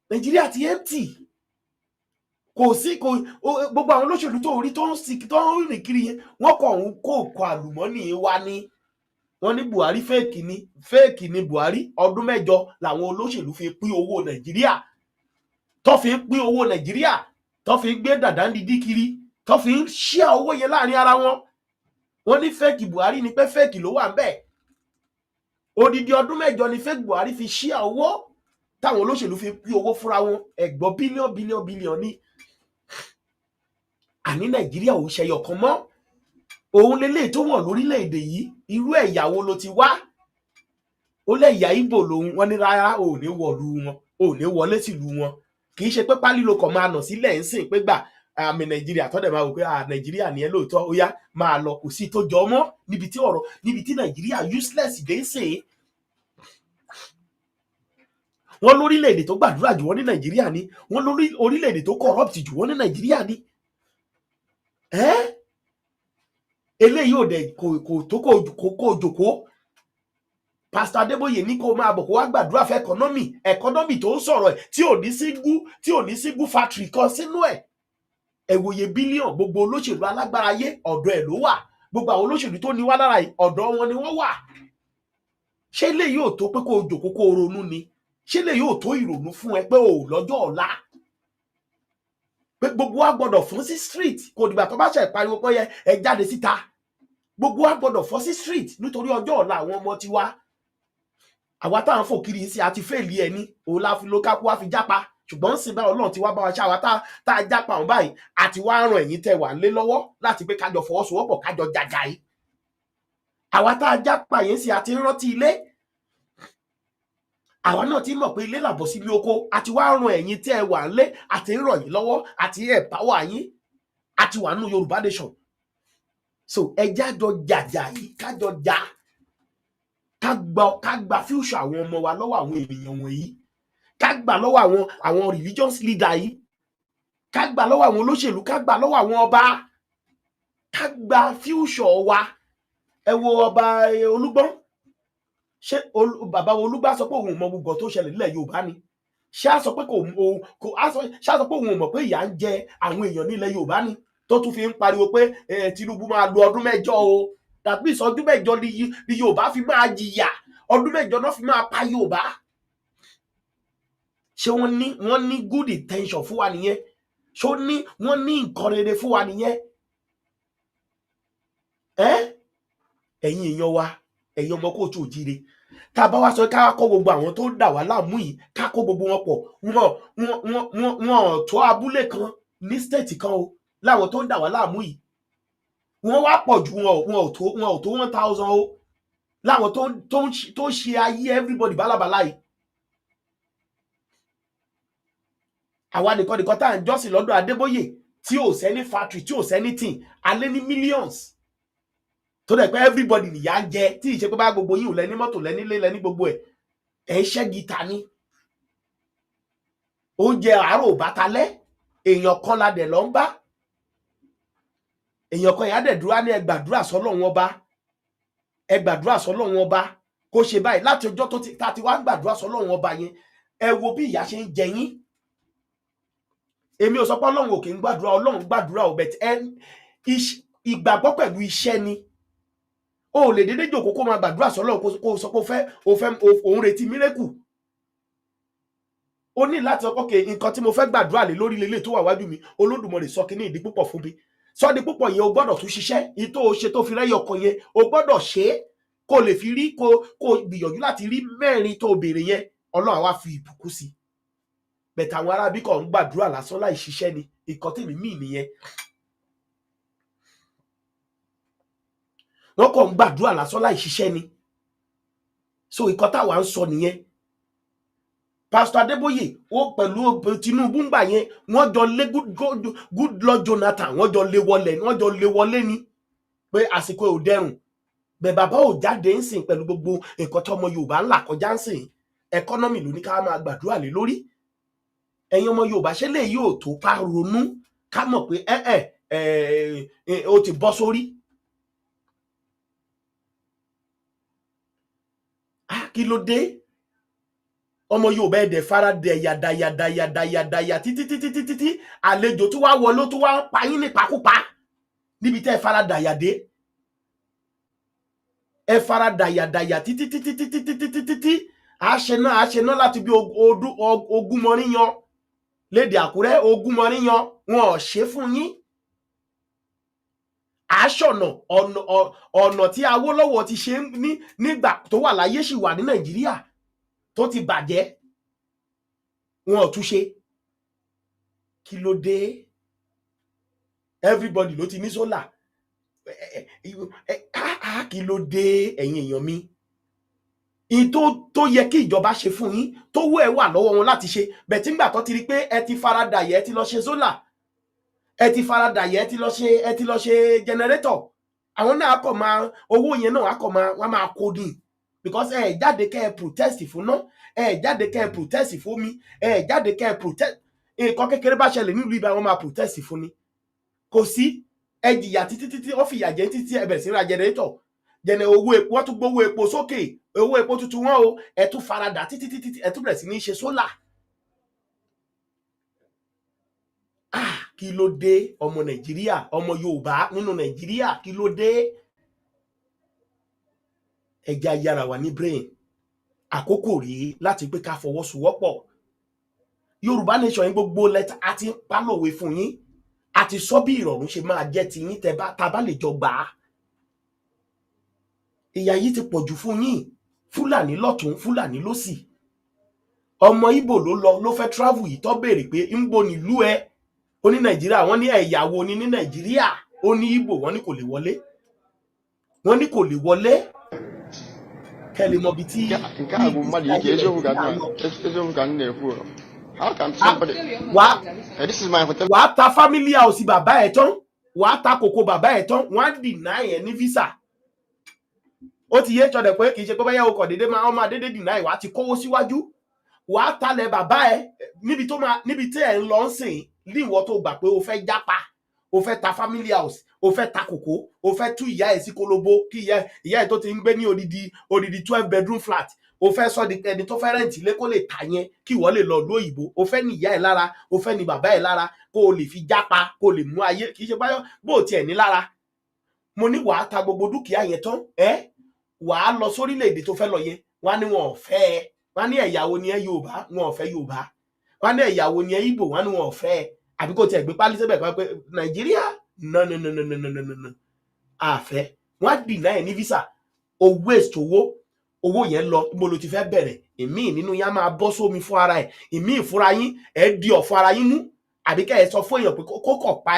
Nàìjíríà ti empty kò sí gbogbo àwọn olóṣèlú tó rí tó ń rìn kiri yẹn wọ́n kọ̀ ń kó àlùmọ́nì wá ní wọ́n ní Buhari fẹ́ẹ̀kì ni Buhari ọdún 7 làwọn olóṣèlú fi pín owó Nàìjíríà tó fi ń pín owó Nàìjíríà tó fi ń gbé dàdá dídí kiri tó fi ń ṣíà owó yẹn láàrin ara wọn wọ́n ní fẹ́ẹ̀kì Buhari ni pé fẹ́ẹ̀kì ló wà ń bẹ̀ odidi ọdún mẹ́jọ ni fake Buhari fi ṣí owó táwọn olóṣèlú fi pín owó fúnra wọn ẹgbọ́ bílíọ̀n ní àní Nàìjíríà ò ṣẹyọ kan mọ́ òun lélẹ́yìí tó wọ̀n lórílẹ̀‐èdè yìí irú ẹ̀yà wo ló ti wá ó lẹ́yà Ìgbò lòun wọn ní rárá ò ní wọ̀lú wọn ò ní wọlé sílùú wọn kì í ṣe pé pálí ló kàn máa nà sílẹ̀ ń sìn pé gbà àmì Nàìjíríà tọ́dẹ̀ máa wò pé Nàìjíríà ni ẹ lóòótọ́ ó yá máa lọ kò sí tó jọ mọ́ níbi tí Nàìjíríà useless dé ń sìn wọ́n lórílẹ̀‐èdè tó gbàdúrà jù wọ́n ní Nàìjíríà ni wọ́n lórí orílẹ̀‐èdè tó corrupt jù wọ́n ní Nàìjíríà ni eléyìí ò dẹ̀ kò tó kó jòkó Pastor Adébóyè ní kó máa bọ̀ kó wá gbàdúrà fẹ́ ẹkọ́nọ́mì tó ń sọ̀rọ̀ ẹ̀ tí ò ní síngú factory kan sínú ẹ̀ ẹ̀wòye bílíọ̀n gbogbo olóṣèlú alágbára ayé ọ̀dọ̀ ẹ̀ ló wà gbogbo àwọn olóṣèlú tó ní wá lára ọ̀dọ̀ wọn ni wọ́n wà ṣé eléyìí ò tó pé kó jòkó kó ronú ni ṣé eléyìí ò tó ìrònú fún ẹ pé ò lọ́jọ́ ọ̀la pé gbogbo wa gbọ́dọ̀ fọ́n sí street kò dìgbà tó bá ṣe ìpariwo pé ẹ jáde síta gbogbo wa gbọ́dọ̀ fọ́n sí street nítorí ọjọ́ ọ̀la àwọn ọmọ tiwa àwa táwọn fò kiri sí àti fèèlì ẹni òun la fi lókàkú wá fi jápa ṣùgbọ́n sì bá Ọlọ́run ti wá bá wa ṣáwa tá a jápa ọ̀hún báyìí àti wá ràn ẹ̀yin tẹ́ wà lé lọ́wọ́ láti pé kájọ fọwọ́sowọ́pọ̀ kájọ jàjà yìí àwa tá a jápa yẹn sì àti rántí ilé àwa náà ti mọ̀ pé ilé làbọ̀ sí ilé oko àti wá ràn ẹ̀yin tẹ́ wà lé àti ràn yín lọ́wọ́ àti ẹ̀páwà yín àti wà nù Yorùbá nation so ẹjá jọ jàjà yìí kájọ jà ká gba future àwọn ọmọ wa lọ́wọ́ àwọn ènìyàn wọ̀nyí ká gbà lọ́wọ́ àwọn religious leader yìí ká gbà lọ́wọ́ àwọn olóṣèlú ká gbà lọ́wọ́ àwọn ọba ká gba future wa ẹ wo ọba Olúgbọ́n ṣé bàbá Olúgbà sọ pé òun ò mọ gbogbo tó ṣẹlẹ̀ nílẹ̀ Yorùbá ni ṣé a sọ pé ṣé a sọ pé òun ò mọ̀ pé ìyà ń jẹ àwọn èèyàn nílẹ̀ Yorùbá ni tó tún fi ń pariwo pé Tinubu máa lo ọdún mẹ́jọ o that means ọdún mẹ́jọ ni Yorùbá fi máa jìyà ọdún mẹ́jọ náà fi máa pa Yorùbá ṣé wọ́n ní good intention fún wa nìyẹn ṣé wọ́n ní nǹkan rere fún wa nìyẹn ẹ̀yin èèyàn wa ẹ̀yin ọmọ kóòtù òjíire tá a bá wá sọ ká kó gbogbo àwọn tó ń dà wá láàmú yìí ká kó gbogbo wọn pọ̀ wọn tó abúlé kan ní state kan o láwọn tó ń dà wá láàmú yìí wọ́n wá pọ̀ ju wọn ò tó 1000 o láwọn tó ń ṣe ayé everybody bálabàlá yìí àwa nìkan tá à ń jọ́sìn lọ́dọ̀ Adébóyè tí ò sẹ́ni factory tí ò sẹ́ni tì alẹ́ ní millions tó dẹ̀ pé everybody nìyà ń jẹ tí ìṣe pé bá gbogbo yín ò lẹ́ni mọ́tò lẹ́ni lé lẹ́ni gbogbo ẹ̀ ń ṣẹ́gi ta ní oúnjẹ àárò bàtálẹ́ èèyàn kan la dẹ̀ lọ ń bá èèyàn kan ìyá dẹ̀ dúró ní ẹ gbàdúrà sọ́lọ́run ọba kó ṣe báyìí láti ọjọ́ tó ti wá gbàdúrà sọ́lọ́run ọba yẹn ẹ wo bí ìyà ṣe ń jẹ yín èmi ò sọ pé Ọlọ́run ò kì í gbàdúrà Ọlọ́run gbàdúrà ò bẹ̀tẹ̀ ìgbàgbọ́ pẹ̀lú iṣẹ́ ni o lè dédé jókòó kó máa gbàdúrà sọ́lọ́run kó sọ pé òun retí mírẹ́kù ó ní láti sọ pé nǹkan tí mo fẹ́ gbàdúrà lé lórí lélẹ̀ tó wà wájú mi Olódùmarè sọ kí ní ìdí púpọ̀ fún mi sọ di púpọ̀ yẹn o gbọ́dọ̀ tún ṣiṣẹ́ ìtò ṣe tó fi rẹ́yọ̀ kan yẹn o gbọ́dọ̀ ṣe é kó lè fi rí kó gbìyànjú láti rí mẹ́rin tó béèrè yẹn Ọlọ́run àwa fi ìbùkún sí bẹ̀tẹ̀ àwọn arábí kan ń gbàdúrà lásán láì ṣiṣẹ́ ni nǹkan tèmi mí nìyẹn wọ́n kàn ń gbàdúrà lásán láì ṣiṣẹ́ ni so nǹkan táwa ń sọ nìyẹn Pastor Adébóyè ó pẹ̀lú Tinubu ń gbà yẹn wọ́n jọ lé Goodluck Jonathan wọ́n jọ lé wọlé ni pé àsìkò ò dẹrùn bẹ́ẹ̀ bàbá ò jáde ń sìn pẹ̀lú gbogbo nǹkan tó ọmọ Yorùbá ńlá kọjá ń sìn ẹkọ́nọ́mì ló ní ká máa gbàdúrà lé lórí ẹ̀yin ọmọ Yorùbá ṣe lè yóò tó ká ronú ká mọ̀ pé ó ti bọ́ sórí kí ló dé ọmọ Yorùbá ẹ̀dẹ̀ fara dàyà títí àlejò tó wá wọlé tó wá ń pa yín nípakúpa níbi tẹ́ ẹ fara dàyà dé ẹ fara dàyà títí àṣẹ náà láti bí ogún mọ́ríyan lédè Àkúrẹ́ ogún mọ́ríyan wọn ò ṣe fún yín àṣọ̀nà ọ̀nà tí Awólọ́wọ̀ ti ṣe nígbà tó wà láyé sì wà ní Nàìjíríà tó ti bàjẹ́ wọn ò tún ṣe. Kí ló dé? Everybody ló ti ní sólà. Kí ló dé ẹ̀yin èèyàn mi? In tó yẹ kí ìjọba ṣe fún yín tó wọ́ ẹ wà lọ́wọ́ wọn láti ṣe, bẹ̀ tí ngbà tó ti rí pé ẹ ti faradà yẹ ẹ ti lọ ṣe sólà, ẹ ti faradà yẹ ẹ ti lọ ṣe generator, àwọn náà kọ̀ máa owó yẹn náà wọ́n máa kó dín because ẹ jáde kẹ́ ẹ protest fún náà, ẹ jáde kẹ́ ẹ protest fún mi, ẹ jáde kẹ́ ẹ protest. Nǹkan kékeré bá ṣẹlẹ̀ nílùú ibà wọn máa protest fún ni. Kò sí ẹ jìyà títí ó fìyà jẹ títí ẹ bẹ̀rẹ̀ sí ra generator owó epo, wọ́n tún gbówó epo sókè, owó epo tuntun wọn o, ẹ tún faradà títí ẹ tún bẹ̀rẹ̀ sí ní ṣe sólà. Kí ló dé ọmọ Nàìjíríà, ọmọ Yorùbá nínú Nàìjíríà, kí ló dé? Ẹja yára wà ní brain. Àkókò rí láti pé ká fọwọ́sowọ́pọ̀. Yorùbá nation yín gbogbo lẹ́tà àti pálòwe fún yín, àti sọ bí ìrọ̀rùn ṣe máa jẹ́ ti yín tá bá lè jọ gbà á. Ìyà yìí ti pọ̀jù fún yín. Fúlàní lọ́tún, Fúlàní lósì. Ọmọ Ìgbò ló fẹ́ travel yìí tó béèrè pé ń bo nílùú ẹ. Ó ní Nàìjíríà, wọ́n ní ẹ̀yàwó ní Nàìjíríà. Ó ní Ìgbò, wọ́n ní kò lè wọlé. Wọ́n ní kò lè wọlé. Kẹ́lẹ̀ mọ̀ bí tí how can somebody this is my hotel. Wàá ta family house bàbá ẹ̀ tán, wàá ta kòkó bàbá ẹ̀ tán, wọ́n á deny ẹ̀ ní visa. Ó ti yé ṣọdẹ pé kì í ṣe pé báyà ọkọ̀ dédé máa dédé deny, wàá ti kówó síwájú. Wàá talẹ̀ bàbá ẹ̀ níbi tí ẹ̀ ń lọ sìn ní ìwọ tó gbà pé o fẹ́ jápa, o fẹ́ ta family house, o fẹ́ ta kòkó, o fẹ́ tú ìyá ẹ̀ sí kólóbó kí ìyá ẹ̀ tó ti ń gbé ní odidi 12 bedroom flat, o fẹ́ sọ di ẹni tó fẹ́ rẹ́ǹtì lé kó lè tà yẹn kí ìwọ lè lọ lóyìnbó, o fẹ́ ní ìyá ẹ̀ lára, o fẹ́ ní bàbá ẹ̀ lára kó o lè fi jápa, kó o lè mú ayé, kì í ṣe báyọ̀ bó tiẹ̀ ní lára. Mo ní wàá ta gbogbo dúkìá yẹn tán, wàá lọ sórílẹ̀-èdè tó fẹ́ lọ yẹn, wọ́n á ní wọn ò fẹ́ ẹ, wọ́n á ní ẹ̀yàwó ni ẹ Yorùbá, wọn ò fẹ́ Yorùbá, wọ́n á ní ẹ̀yàwó ni ẹ Ìgbò, wọ́n á ní wọn ò fẹ́ ẹ, àbí kò tiẹ̀ gbé pálí síbẹ̀ kan pé Nàìjíríà no àfẹ́. Wọ́n á dìnnà ẹ̀ ní visa, o waste owó yẹn lọ, ibo ló ti fẹ́ bẹ̀rẹ̀. Èmi nínú yá máa bọ́ sómi fún ara ẹ̀, èmi ìfúnra yín ẹ̀ di ọ̀fọ̀ ara yín mú, àbí kẹ́ ẹ sọ fún èèyàn pé kó kọ̀ pa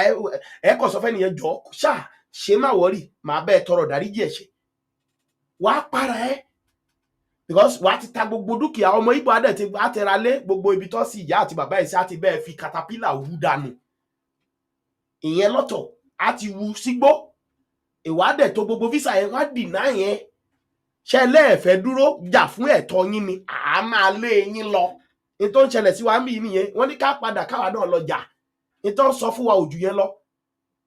ẹ kọ̀ sọ fẹ́ nìyẹn jọ ṣáà ṣe má wọ́rì, màá bẹ́ẹ̀ tọrọ dáríjì ẹ̀ṣẹ̀. Wàá para ẹ because wàá ti ta gbogbo dúkìá. Ọmọ Ìgbò adẹ̀ ti wá tẹra lé gbogbo ibi tó sì ìyá àti bàbá ẹ̀ sí àti bẹ́ẹ̀ fi katapila wú dànù. Ìyẹn lọ́tọ̀ á ti wú sígbó. Ìwádẹ̀ tó gbogbo visa yẹn wá dìnnà yẹn. Ṣé lẹ́ẹ̀fẹ́ dúró jà fún ẹ̀tọ́ yín ni àá máa lé yín lọ. Ní tó ń ṣẹlẹ̀ sí wa ń bí nìyẹn, wọ́n ní ká padà káwa náà lọ jà. Ní tó ń sọ fún wa òjù yẹn lọ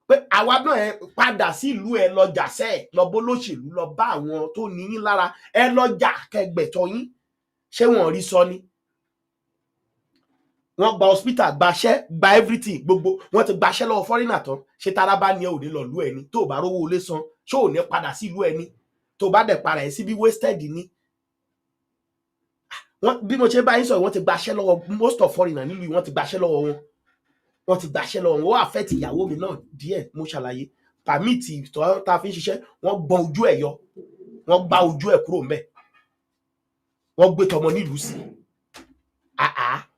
pé àwa náà ẹ padà sí ìlú ẹ lọ jà sẹ́ẹ̀, lọ bó lóṣèlú, lọ bá àwọn tó ní yín lára, ẹ lọ jà kẹgbẹ̀tọ́ yín. Ṣé wọn rí sọ ni? Wọ́n gba hospital, gbaṣẹ́, gba everything, gbogbo wọ́n ti gbaṣẹ́ lọ́wọ́ foreigner tán. Ṣé taraba ni ẹ ò ní lọ lú ẹni tó bá rówó ilé san? Ṣé ò ní padà sí ìlú ẹni tó bá dẹ̀ para ẹ̀ sí bí wasted ni? Bí mo ṣe bá yín sọ, wọ́n ti gbaṣẹ́ lọ́wọ́ most of foreigner nílùú yìí, wọ́n ti gbaṣẹ́ lọ́wọ́ wọn. Wọ́n ti gbaṣẹ́ lọ́wọ́ wọn. Ó affect ìyàwó mi náà díẹ̀, mo ṣàlàyé. Pàmìtì tá a fi ń ṣiṣẹ́, wọ́n gbọ́n ojú ẹ̀ yọ, wọ́n gbá ojú ẹ̀ kúrò ńbẹ̀, wọ́n gbé tọmọ nílùú sí.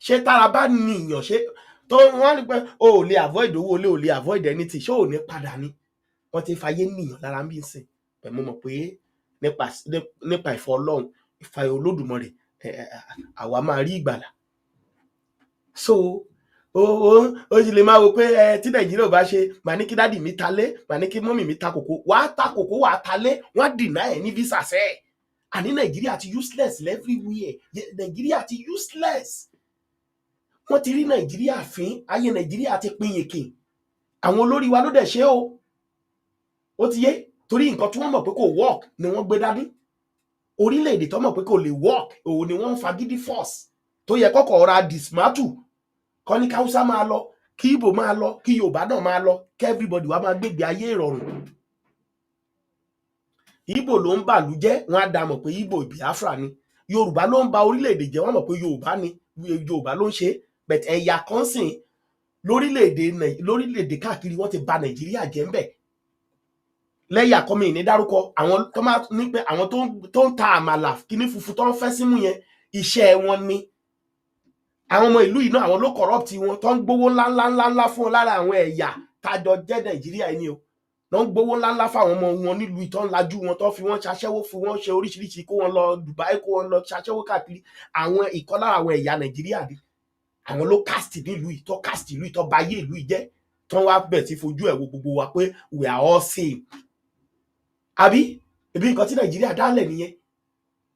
Ṣé tára bá ní ìyàn ṣe tó wọ́n ní pé o ò lè avoid owó olé, o lè avoid anything, ṣé ò ní padà ni? Wọ́n ti fàyè níyàn lára ń bí sìn. Pẹ̀ mo mọ̀ pé nípa ìfọ̀ Ọlọ́run, ìfàyè Olódùmarè, àwa máa rí ìgbàlà. So ó sì lè máa wo pé tí Nàìjíríà ò bá ṣe, màá ní kí dádì mi ta lé, màá ní kí mọ́mì mi ta kòkó. Wàá ta kòkó, wàá ta lé, wọ́n á dìnnà ẹ̀ ní visa sẹ́ẹ̀. Àní Nàìjíríà ti useless everywhere. Nàìjíríà ti useless. Wọ́n ti rí Nàìjíríà fín, ayé Nàìjíríà ti pín yèkè. Àwọn olórí wa ló dẹ̀ ṣe o. Ó ti yé, torí nǹkan tí wọ́n mọ̀ pé kò work ni wọ́n gbé dání. Orílẹ̀-èdè tó mọ̀ pé kò lè work, òun ni wọ́n ń fagídí force. Tó yẹ kọ́kọ́ ra dismantle. Kọ́ ní káúsá máa lọ, kí Ìgbò máa lọ, kí Yorùbá náà máa lọ, kí everybody wá máa gbégbé ayé ìrọ̀rùn. Ìgbò ló ń bàlú jẹ́, wọ́n á dá mọ̀ pé Ìgbò Biafra ni. Yorùbá ló ń ba orílẹ̀-èdè jẹ́, wọ́n mọ̀ pé Yorùbá ló ń ṣe. But ẹ̀yà kan sìn lórílẹ̀-èdè káàkiri wọ́n ti ba Nàìjíríà jẹ́ ń bẹ̀. lẹ́yà kọ́mi ní dárúkọ àwọn tó máa ní pé àwọn tó ń ta àmàlà kíní fufu tó ń fẹ́ símú yẹn iṣẹ́ wọn ni àwọn ọmọ ìlú yìí náà àwọn ló corrupt wọn tó ń gbowó ńláńlá fún wọn lára àwọn ẹ̀yà tájọ jẹ́ Nàìjíríà ni o ló ń gbowó ńláńlá fáwọn ọmọ wọn nílùú ìtọ́ ńlájú wọn tó fi wọ́n ṣaṣẹ́wó fún wọn ṣe oríṣiríṣi kó wọn lọ Dubai kó wọn lọ ṣaṣẹ́wó káàkiri àwọn ìkọ́ lára àwọn ẹ̀yà Nàìjíríà ni àwọn ló cast nílùú ìtọ́ cast ìlú ìtọ́ bayé ìlú ìjẹ́ tó wá bẹ̀ tí fojú ẹ̀ wo gbogbo wa pé we are all same àbí ibi nǹkan tí Nàìjíríà dálẹ̀ nìyẹn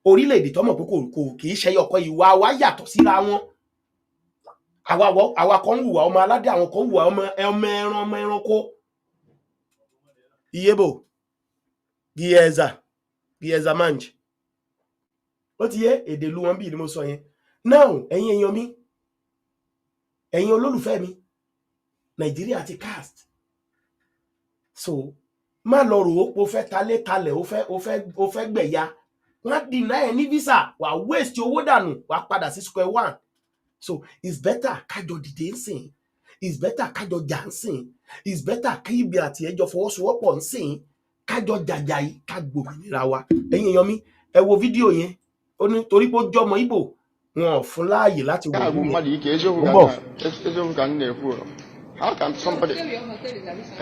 orílẹ̀-èdè tó mọ̀ pé kò kì í ṣe ọkọ̀ ìwà wa yàtọ̀ síra wọn àwa kan ń hùwà ọmọ aládé àwọn kan ń hùwà ọmọ ẹranko iyebo gieza manj ó ti yé èdè ìlú wọn bí ni mo sọ yẹn now ẹ̀yin èèyàn mi ẹ̀yin olólùfẹ́ mi Nàìjíríà ti cast so má lọ rò ó pé o fẹ́ talé talẹ̀ o fẹ́ gbẹ̀yà wọ́n deny ẹ̀ ní visa wà waste owó dànù wà padà sí square one so it's better kájọ dìde ń sìn it's better kájọ jà ń sìn it's better kí ibi àti ẹjọ fọwọ́sowọ́pọ̀ ń sìn kájọ jàjà yìí ká gbòmìnira wa ẹ̀yin èèyàn mi ẹ wo fídíò yẹn ó ní torí pé ó jọmọ Ìgbò wọn ò fún láàyè láti wo How can somebody?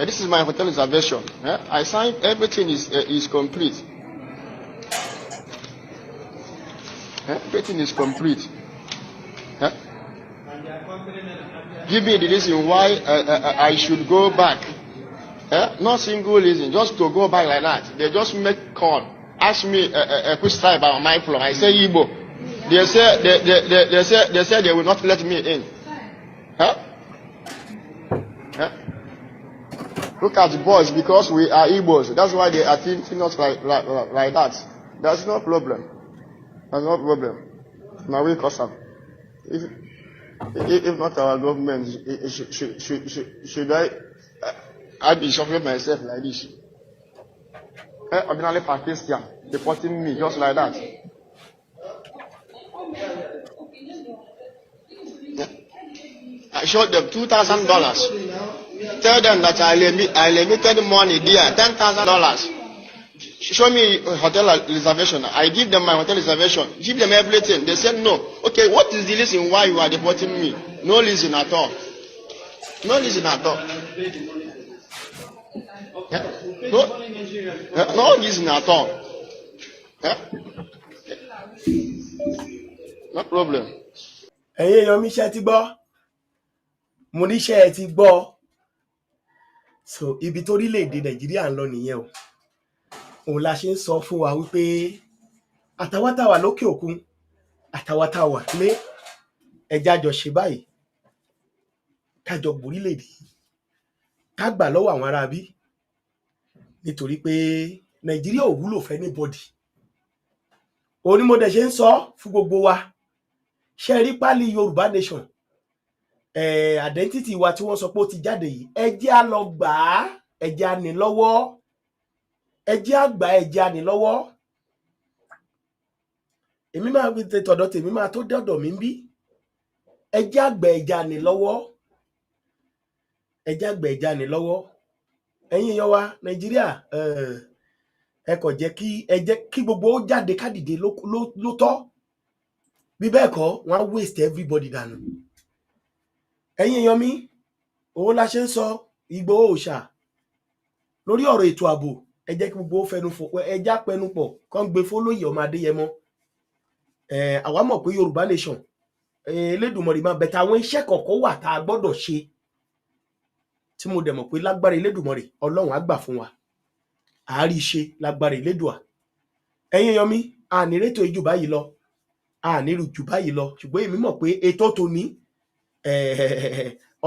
This is my hotel reservation. I signed everything is complete. Everything is complete. Give me the reason why I should go back. Not single reason, just to go back like that. They just make call. Ask me which tribe am I from? I say Igbo. They say they will not let me in. Look at the boys, because we are Igbos. That's why they are treating us like that. There's no problem. There's no problem. Now we cause them. If not our government, should I be suffering myself like this? Ordinarily Pakistan deporting me just like that. I showed them $2,000. Tell them that I limited money there, $10,000. Show me hotel reservation. I give them my hotel reservation. Give them everything. They said no. Okay, what is the reason why you are deporting me? No reason at all. No reason at all. No reason at all. No problem. Ẹ̀yin èèyàn mi ṣe ti gbọ́. Mo ní ṣe ẹ ti gbọ́. So ibi tó orílẹ̀-èdè Nàìjíríà ń lọ nìyẹn o. Òun la ṣe ń sọ fún wa wípé àtàwátàwà lókè òkun àtàwátàwà lé ẹja jọ ṣe báyìí kájọ gbórílẹ̀-èdè ká gbà lọ́wọ́ àwọn ará bí nítorí pé Nàìjíríà ò wúlò fẹ́ anybody. Òun ni mo dẹ̀ ṣe ń sọ fún gbogbo wa ṣe rí pálí Yorùbá nation identity wa tí wọ́n sọ pé ó ti jáde yìí ẹ jẹ́ á lọ gbà á ẹ jẹ́ á ní lọ́wọ́ ẹ jẹ́ á gbà ẹ jẹ́ á ní lọ́wọ́ èmi máa fi tọ̀dọ̀ tèmi máa tó dọ̀dọ̀ mi ń bí ẹ jẹ́ á gbà ẹ jẹ́ á ní lọ́wọ́ ẹ jẹ́ á gbà ẹ jẹ́ á ní lọ́wọ́ ẹ̀yin èèyàn wa Nàìjíríà ẹ kò jẹ́ kí gbogbo ó jáde ká dìde ló tọ́ bí bẹ́ẹ̀ kọ́ wọ́n á waste everybody dànù ẹ̀yin èèyàn mi òun la ṣe ń sọ Ìgbòho òòṣà lórí ọ̀rọ̀ ètò ààbò ẹ jẹ́ kí gbogbo ó fẹnu fò ẹ já pẹnu pọ̀ kán gbé fólóyè ọmọ Adéyẹmọ àwa mọ̀ pé Yorùbá nation Elédùmarè máa bẹ̀tẹ̀ àwọn iṣẹ́ kọ̀ọ̀kan wà tá a gbọ́dọ̀ ṣe tí mo dẹ̀ mọ̀ pé lágbára Elédùmarè Ọlọ́run á gbà fún wa àárí ṣe lágbára Elédùà ẹ̀yin èèyàn mi ànírétò ìjù báyìí lọ ànírù jù báyìí lọ ṣùgbọ́n èmi mọ̀ pé ètò tòní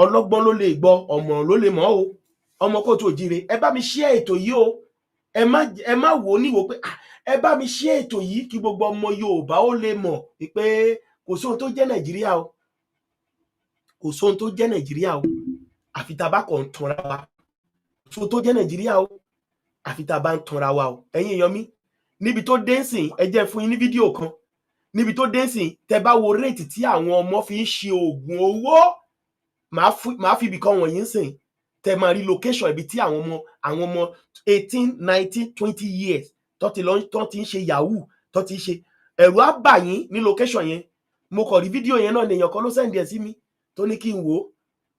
ọlọ́gbọ́n ló lè gbọ́ ọmọ ló lè mọ̀ o ọmọ kò tó jíire ẹ bá mi share ètò yìí o ẹ má wò ó níwò pé ẹ bá mi share ètò yìí kí gbogbo ọmọ Yorùbá ó lè mọ̀ pé kò sóhun tó jẹ́ Nàìjíríà o kò sóhun tó jẹ́ Nàìjíríà o àfi tá a bá kàn ń tanra wa kò sóhun tó jẹ́ Nàìjíríà o àfi tá a bá ń tanra wa o ẹ̀yin èèyàn mi níbi tó dé nsìn ẹ jẹ́ fún yín ní fídíò kan níbi tó dé nsìn tẹ́ bá wo réètì tí àwọn ọmọ fi ń ṣe oògùn owó máa fi ibì kan wọ̀nyí nsìn tẹ́ máa rí location ibi tí àwọn ọmọ 18 19 20 years tó ti ń ṣe yahoo tó ti ń ṣe ẹ̀rù á bà yín ní location yẹn. Mo kàn rí fídíò yẹn náà nìyẹn kan ló send ẹ̀ sí mi tó ní kí n wò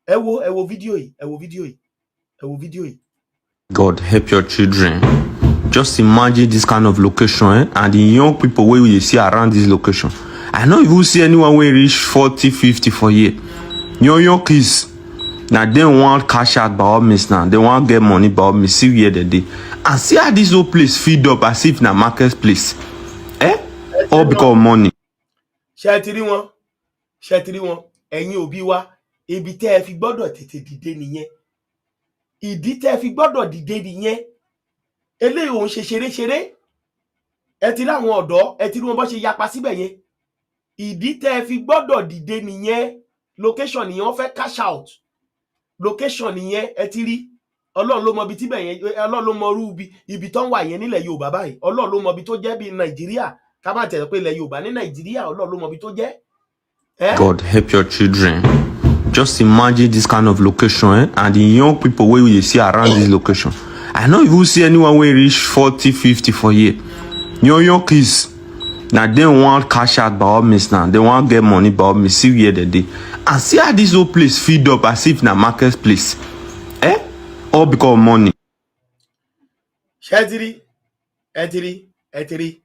ẹ wo fídíò yìí. God help your children. Just imagine this kind of location and the young people wey we see around this location. I no even see anyone wey reach 40 50 for here. Young kids na dem wan cash out by all means now. They wan get money by all means. See where they dey and see how this whole place feed up as if na market place. All because of money. Ṣé ti rí wọn ẹ̀yin òbí wa ibi tẹ́ ẹ fi gbọ́dọ̀ tètè dìde nìyẹn. Ìdí tẹ́ ẹ fi gbọ́dọ̀ dìde nìyẹn. Eléyìí òun ṣe ṣeré ẹ ti rí àwọn ọ̀dọ́ ẹ ti rí wọn bó ṣe yapa síbẹ̀ yẹn. Ìdí tẹ́ ẹ fi gbọ́dọ̀ dìde nìyẹn. Location nìyẹn wọ́n fẹ́ cash out. Location nìyẹn ẹ ti rí. Ọlọ́run ló mọ ibi tíbẹ̀ yẹn, Ọlọ́run ló mọ irú ibi tó ń wà yẹn nílẹ̀ Yorùbá báyìí. Ọlọ́run ló mọ ibi tó jẹ́ bí Nàìjíríà. Ká má tẹ̀lé pé ilẹ̀ Yorùbá ní Nàìjíríà Ọlọ́run ló mọ ibi tó jẹ́. God help your children. Just imagine this kind of location and the young people wey we see around this location. I no even see anyone wey reach 40 50 for here. Young kids na dem wan cash out by all means now. They wan get money by all means. See where they dey and see how this whole place feed up as if na market place. All because of money. Ṣé ti rí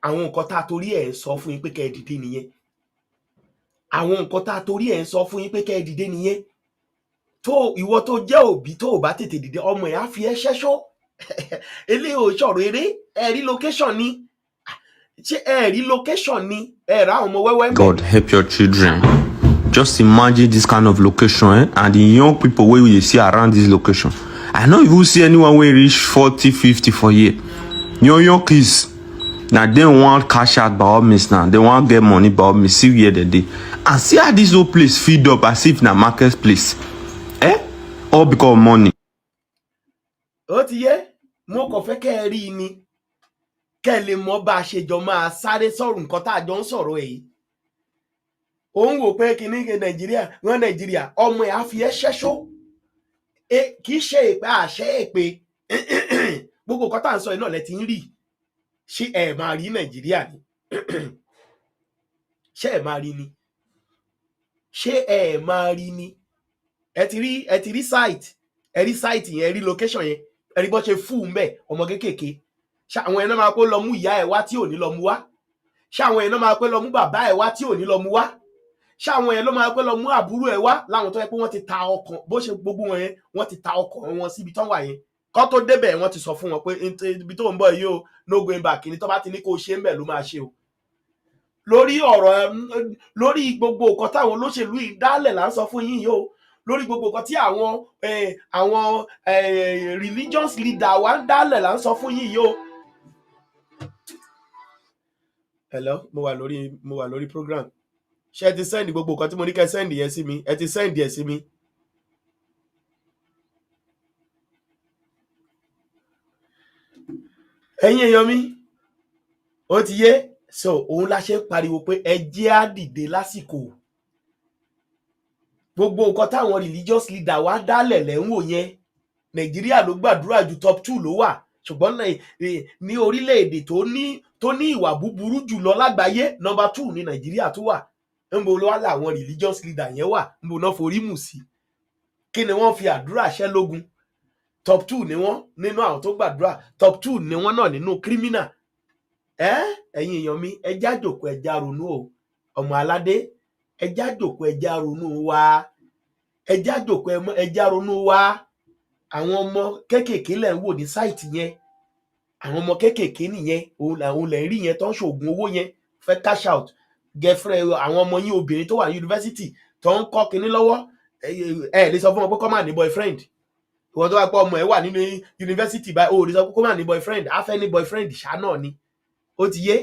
àwọn nǹkan tá a torí ẹ̀ ń sọ fún yín pé kẹ́ ẹ dìde nìyẹn. Àwọn nǹkan tá a torí ẹ̀ ń sọ fún yín pé kẹ́ ẹ dìde nìyẹn. Tó ìwọ tó jẹ́ òbí tó ò bá tètè dìde ọmọ ẹ̀ á fi ẹ́ ṣẹ́ṣọ́. Eléyìí ò ṣọ̀rọ̀ eré ẹ rí location ni. Ṣé ẹ rí location ni ẹ rà àwọn ọmọ wẹ́wẹ́. God help your children. Just imagine this kind of location and the young people wey we see around this location. I no even see anyone wey reach 40 50 for here. Young kids na dem wan cash out by all means now. They wan get money by all means. See where they dey and see how this whole place feed up as if na market place. All because of money. Ó ti yé mo kàn fẹ́ kẹ́ ẹ rí ni kẹ́ ẹ lè mọ̀ bá a ṣe jọ máa sáré sọ̀rọ̀ nǹkan tá a jọ ń sọ̀rọ̀ èyí. Òun wò pé kíní Nàìjíríà ọmọ ẹ̀ á fi ẹ́ ṣẹ́ṣọ́. Kì í ṣe èpè àṣẹ èpè gbogbo nǹkan tá à ń sọ yìí náà lẹ ti ń rí. Ṣé ẹ máa rí Nàìjíríà ni? Ṣé ẹ máa rí ni? Ṣé ẹ máa rí ni? Ẹ ti rí site ẹ rí site yẹn ẹ rí location yẹn ẹ rí bó ṣe fún bẹ́ẹ̀ ọmọ kékèké. Ṣé àwọn ẹ̀ náà máa pé lọ mú ìyá ẹ̀ wá tí ò ní lọ mú wá? Ṣé àwọn ẹ̀ náà máa pé lọ mú bàbá ẹ̀ wá tí ò ní lọ mú wá? Ṣé àwọn ẹ̀ ló máa pé lọ mú àbúrò ẹ̀ wá láwọn tó yẹ pé wọ́n ti ta ọkàn bó ṣe gbogbo wọn yẹn wọ́n ti ta ọkàn wọn síbi tán wà yẹn. Kọ́ tó débẹ̀ wọ́n ti sọ fún wọn pé ibi tó ń bọ̀ yìí o no going back ni tó bá ti ní kó ṣe ń bẹ̀ ló máa ṣe o. Lórí gbogbo nǹkan táwọn olóṣèlú yìí dálẹ̀ là ń sọ fún yín yìí o. Lórí gbogbo nǹkan tí àwọn religious leader wa ń dálẹ̀ là ń sọ fún yín yìí o. Hello, mo wà lórí program. Ṣé ẹ ti send gbogbo nǹkan tí mo ní kẹ́ send yẹn sí mi? Ẹ ti send yẹn sí mi. Ẹ̀yin èèyàn mi ó ti yé so òun la ṣe ń pariwo pé ẹ jẹ́ á dìde lásìkò. Gbogbo nǹkan táwọn religious leader wa dálẹ̀ lẹ́wọ̀n yẹn Nàìjíríà ló gbàdúrà ju top 2 ló wà ṣùgbọ́n ní orílẹ̀-èdè tó ní ìwà búburú jùlọ lágbàáyé number 2 ní Nàìjíríà tó wà. Ńbo ló wà láwọn religious leader yẹn wà ńbo náà forí mù sí. Kí ni wọ́n fi àdúrà ṣẹ́ lógun? Top 2 ni wọ́n nínú àwọn tó gbàdúrà top 2 ni wọ́n náà nínú criminal. Ẹ̀yin èèyàn mi ẹ já jókòó ẹ já ronú o ọmọ aládé ẹ já jókòó ẹ já ronú wa ẹ já jókòó ẹ já ronú wa. Àwọn ọmọ kéékèèké lẹ̀ ń wò ní sáìtì yẹn àwọn ọmọ kéékèèké nìyẹn òun lẹ̀ ń rí yẹn tó ń ṣoògùn owó yẹn fẹ́ cash out girlfriend àwọn ọmọ yín obìnrin tó wà yunifásitì tó ń kọ́ kinní lọ́wọ́ ẹ lè sọ fún wọn pé kó má ní boyfriend. Ìwọ tó wá pé ọmọ ẹ wà nínú yunifásitì báyìí ó lè sọ pé kó má ní boyfriend á fẹ́ ní boyfriend ṣá náà ni. Ó ti yé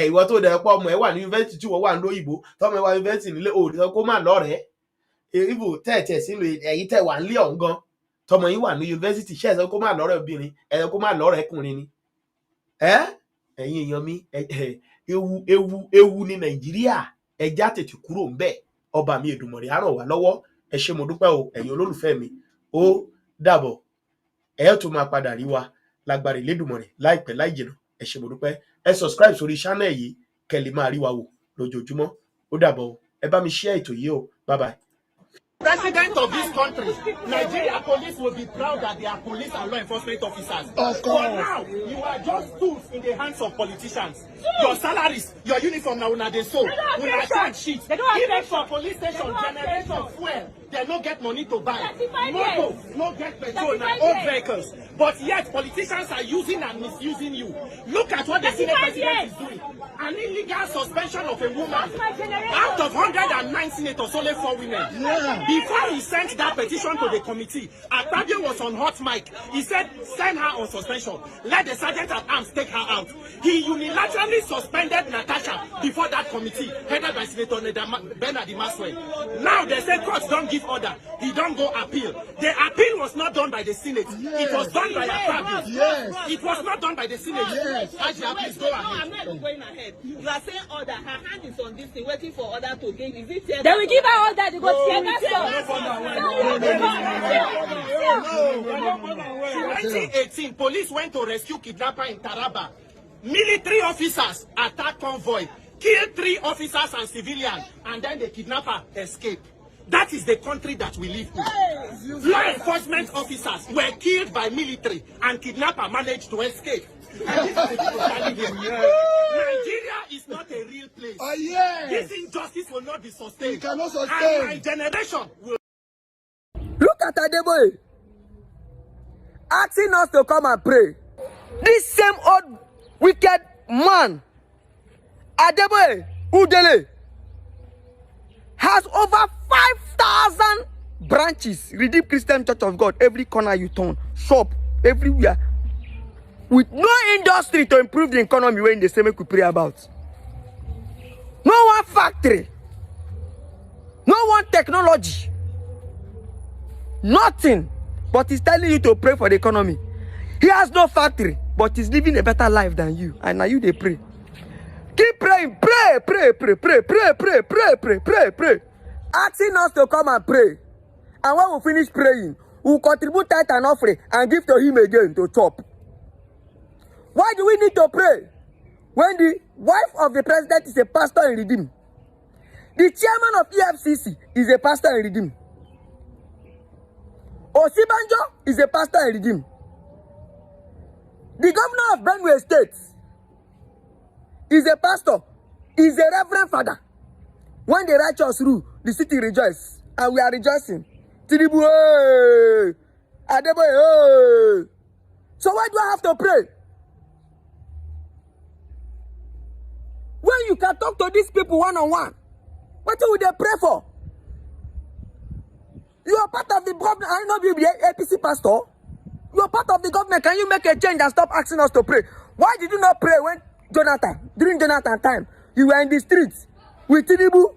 ìwọ tó dẹ̀ pé ọmọ ẹ wà ní yunifásitì tí wọ́n wà ní òyìnbó tọ́mọ ẹ wà yunifásitì nílé ó lè sọ kó má lọ́rẹ̀ẹ́. Ibù tẹ̀tẹ̀ sínú ẹ̀yìn tẹ̀ wà nílé ọ̀hún gan tọmọ yín wà ní yunifásitì ṣe ẹ̀sọ́ kó má lọ́rẹ̀ obìnrin ẹ̀sọ́ kó má lọ́rẹ̀ ẹkùnrin ni. Ẹ̀yin èèyàn mi ewu ní Nàìjíríà ẹja tètè kúrò ń bẹ̀ ọba mi Èdùmàrè á ràn wá lọ́wọ́ ẹ ṣé mo dúpẹ́ o ẹ̀yin olólùfẹ́ mi ó dàbọ̀. Ẹ tún máa padà rí wa lágbára Elédùmarè láìpẹ́ láì jìnnà. Ẹ ṣé mo dúpẹ́. Ẹ subscribe sórí channel yìí kẹ́ lè máa rí wa wò lójoojúmọ́. Ó dàbọ̀. Ẹ bá mi share ètò yìí o. Bye bye. President of this country, Nigeria police will be proud that they are police and law enforcement officers. Of course. But now, you are just tools in the hands of politicians. Your salaries, your uniform now, they sold. When I charge sheets, even for police station, generation, fuel, they don't get money to buy. Motor, no get petrol, now old vehicles. But yet, politicians are using and misusing you. Look at what the Senate President is doing. An illegal suspension of a woman. Out of 109 senators, only 4 women. Yeah. Before he sent that petition to the committee, Akpabio was on hot mic. He said, send her on suspension. Let the sergeant at arms take her out. He unilaterally suspended Natasha before that committee, headed by Senator Bernard Maswell. Now they say courts don't give order. He don't go appeal. The appeal was not done by the Senate. Yes. It was done by Akpabio. Yes. It was not done by the Senate. Yes. Ajia, please go ahead. I'm not even going ahead. You are saying order. Her hand is on this thing, waiting for order to give. Is it tear? They will give her order to go tear gas. 2018, police went to rescue kidnapper in Taraba. Military officers attacked convoy, killed 3 officers and civilians, and then the kidnapper escaped. That is the country that we live in. Law enforcement officers were killed by military, and kidnapper managed to escape. And this is the people that live here. Nigeria is not a real place. Oh, yes. This injustice will not be sustained. It cannot sustain. And my generation will. Look at Adeboye asking us to come and pray. This same old wicked man, Adeboye Udele, has over 5,000 branches. Redeemed Christian Church of God, every corner you turn, shop, everywhere. With no industry to improve the economy when they say we could pray about. No one factory. No one technology. Nothing. But he's telling you to pray for the economy. He has no factory, but he's living a better life than you. And now you they pray. Keep praying. Pray, pray, pray, pray, pray, pray, pray, pray, pray, pray. Asking us to come and pray. And when we finish praying, we'll contribute tithe and offering and give to him again to chop. Why do we need to pray? When the wife of the president is a pastor in Redeem. The chairman of EFCC is a pastor in Redeem. Osibanjo is a pastor in Redeem. The governor of Benue State is a pastor, is a reverend father. When the righteous rule, the city rejoices, and we are rejoicing. Tinubu, hey! Adeboye, hey! So why do I have to pray? When you can talk to these people one-on-one, what would they pray for? You are part of the government. I know you be an APC pastor. You are part of the government. Can you make a change and stop asking us to pray? Why did you not pray when during Jonathan time, you were in the streets with Tinubu?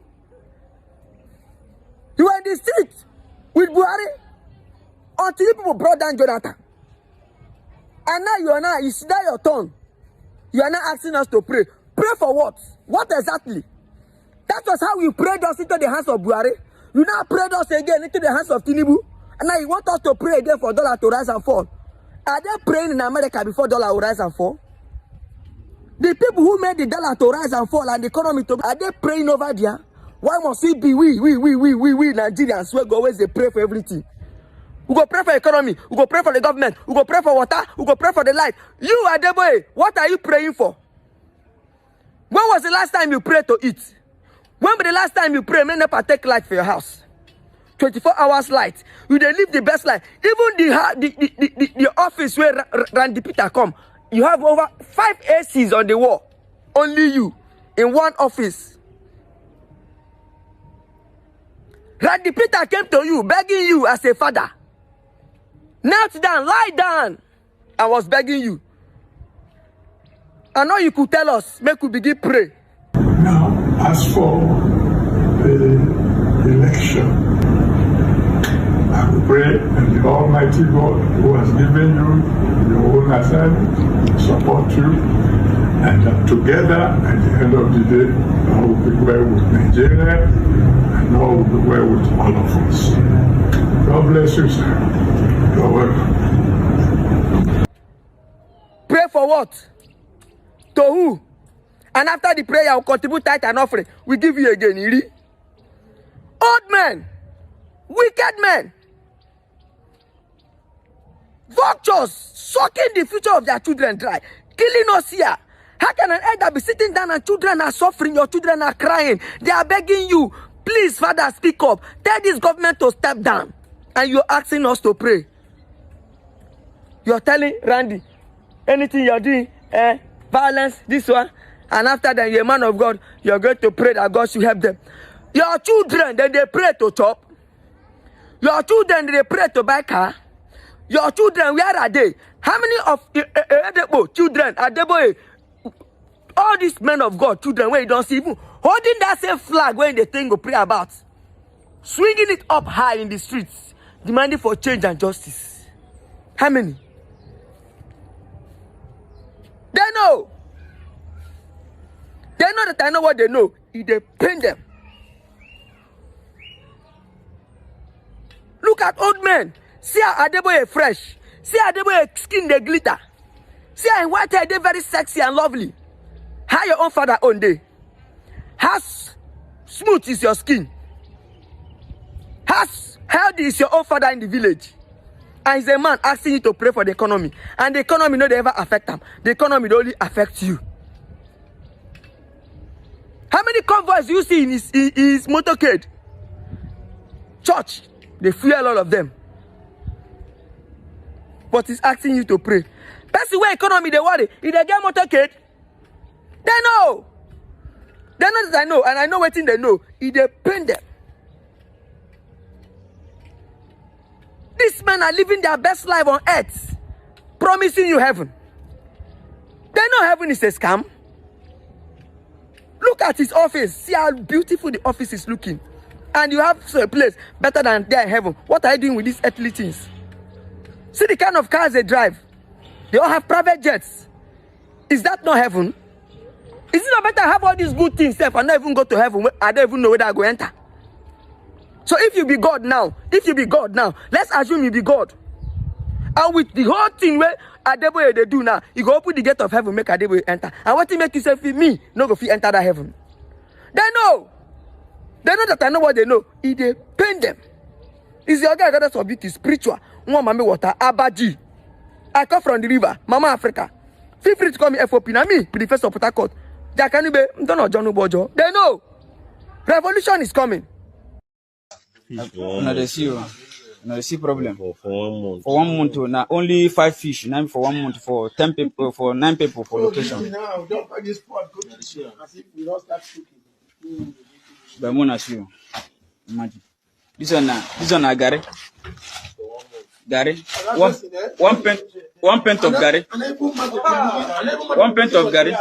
You were in the streets with Buhari until you people brought down Jonathan. And now it's now your turn. You are not asking us to pray. Pray for what? What exactly? That was how you prayed us into the hands of Buhari. You now prayed us again into the hands of Tinubu. And now you want us to pray again for dollar to rise and fall. Are they praying in America before dollar will rise and fall? The people who made the dollar to rise and fall and the economy to, are they praying over there? Why must it be we Nigerians who go always they pray for everything? We go pray for economy. We go pray for the government. We go pray for water. We go pray for the light. You, Adeboye, what are you praying for? When was the last time you prayed to eat? When was the last time you prayed, may never take light for your house? 24 hours light. You they live the best life. Even the office where Randy Peter come, you have over 5 ACs on the wall. Only you in one office. Randy Peter came to you, begging you as a father. Knelt down, lie down, and was begging you. I know you could tell us, make we begin pray. Now, as for the election, I will pray and the Almighty God who has given you your own assignment support you, and that together at the end of the day, all will be well with Nigeria and all will be well with all of us. God bless you, sir. You're welcome. Pray for what? To who? And after the prayer, we'll contribute tithe and offering. We give you again. Iri. Old men, wicked men, vultures sucking the future of their children dry, killing us here. How can an elder be sitting down and children are suffering, your children are crying? They are begging you, please, Father, speak up. Tell this government to step down. And you're asking us to pray. You're telling Randy, anything you're doing, violence, this one. And after that, you're a man of God, you're going to pray that God should help them. Your children, then they pray to chop. Your children, they pray to buy car. Your children, where are they? How many of children are they? All these men of God, children, where you don't see even holding that same flag when they think of pray about, swinging it up high in the streets, demanding for change and justice. How many? They know. They know that I know what they know. If they pain them. Look at old men. See how Adeboye fresh. See how Adeboye skin they glitter. See how in white hair they very sexy and lovely. How your own father own day? How smooth is your skin? How healthy is your own father in the village? And he's a man asking you to pray for the economy. And the economy no they ever affect them. The economy they only affects you. How many convoys do you see in his motorcade? Church, they fuel all of them. But he's asking you to pray. That's the way economy they worry. If they get motorcade, they know. They know that I know, and I know what thing they know. If they pain them. These men are living their best life on earth, promising you heaven. They know heaven is a scam. Look at his office. See how beautiful the office is looking. And you have a place better than there in heaven. What are you doing with these earthly things? See the kind of cars they drive. They all have private jets. Is that not heaven? Is it not better to have all these good things and not even go to heaven? I don't even know whether I go enter. So if you be God now, let's assume you be God. And with the whole thing where Adeboye they do now, you go open the gate of heaven, make Adeboye enter. And what you make you say, me, no go fit enter that heaven. They know. They know that I know what they know. If they pain them. Is the other goddess of beauty spiritual? One mama water, Abaji. I come from the river, Mama Africa. Feel free to call me FOP. Now me, the first of Port Harcourt. They know. Revolution is coming. No, they see problem. For 1 month, now only 5 fish. Now for 1 month, for 10 people, for 9 people for location. Now, don't find this spot. Go to the show. As if we don't start cooking. But Mona see you. Imagine. This one, Gary. Gary. One pint of Gary. 1 pint of Gary.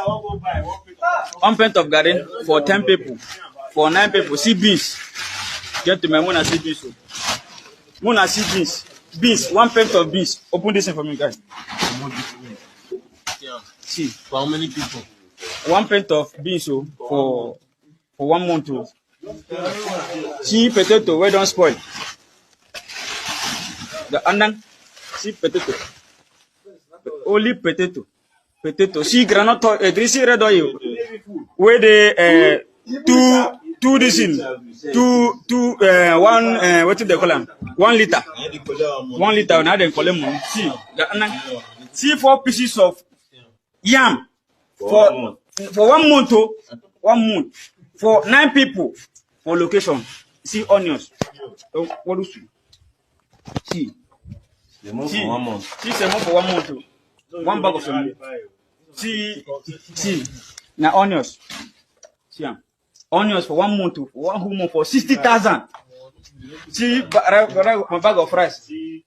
1 pint of Gary for 10 people. For 9 people. See beans. Gentlemen, Mona see beans. Mona see beans. Beans. 1 pint of beans. Open this in for me, guys. See. For how many people? 1 pint of beans for 1 month. See potato, where don't spoil. The andan, see potato. Only potato. See granite, see red oil. Where they two this in, one what do they call them? 1 liter. 1 liter. Now they call them. See the andan. See 4 pieces of yam for 1 month. 1 month for 9 people. For location, see onions. What do you see? The month for 1 month. See some for 1 month. 1 bag of some. See. Now onions. See onions for 1 month. 1 whole month for 60,000. See my bag of rice. See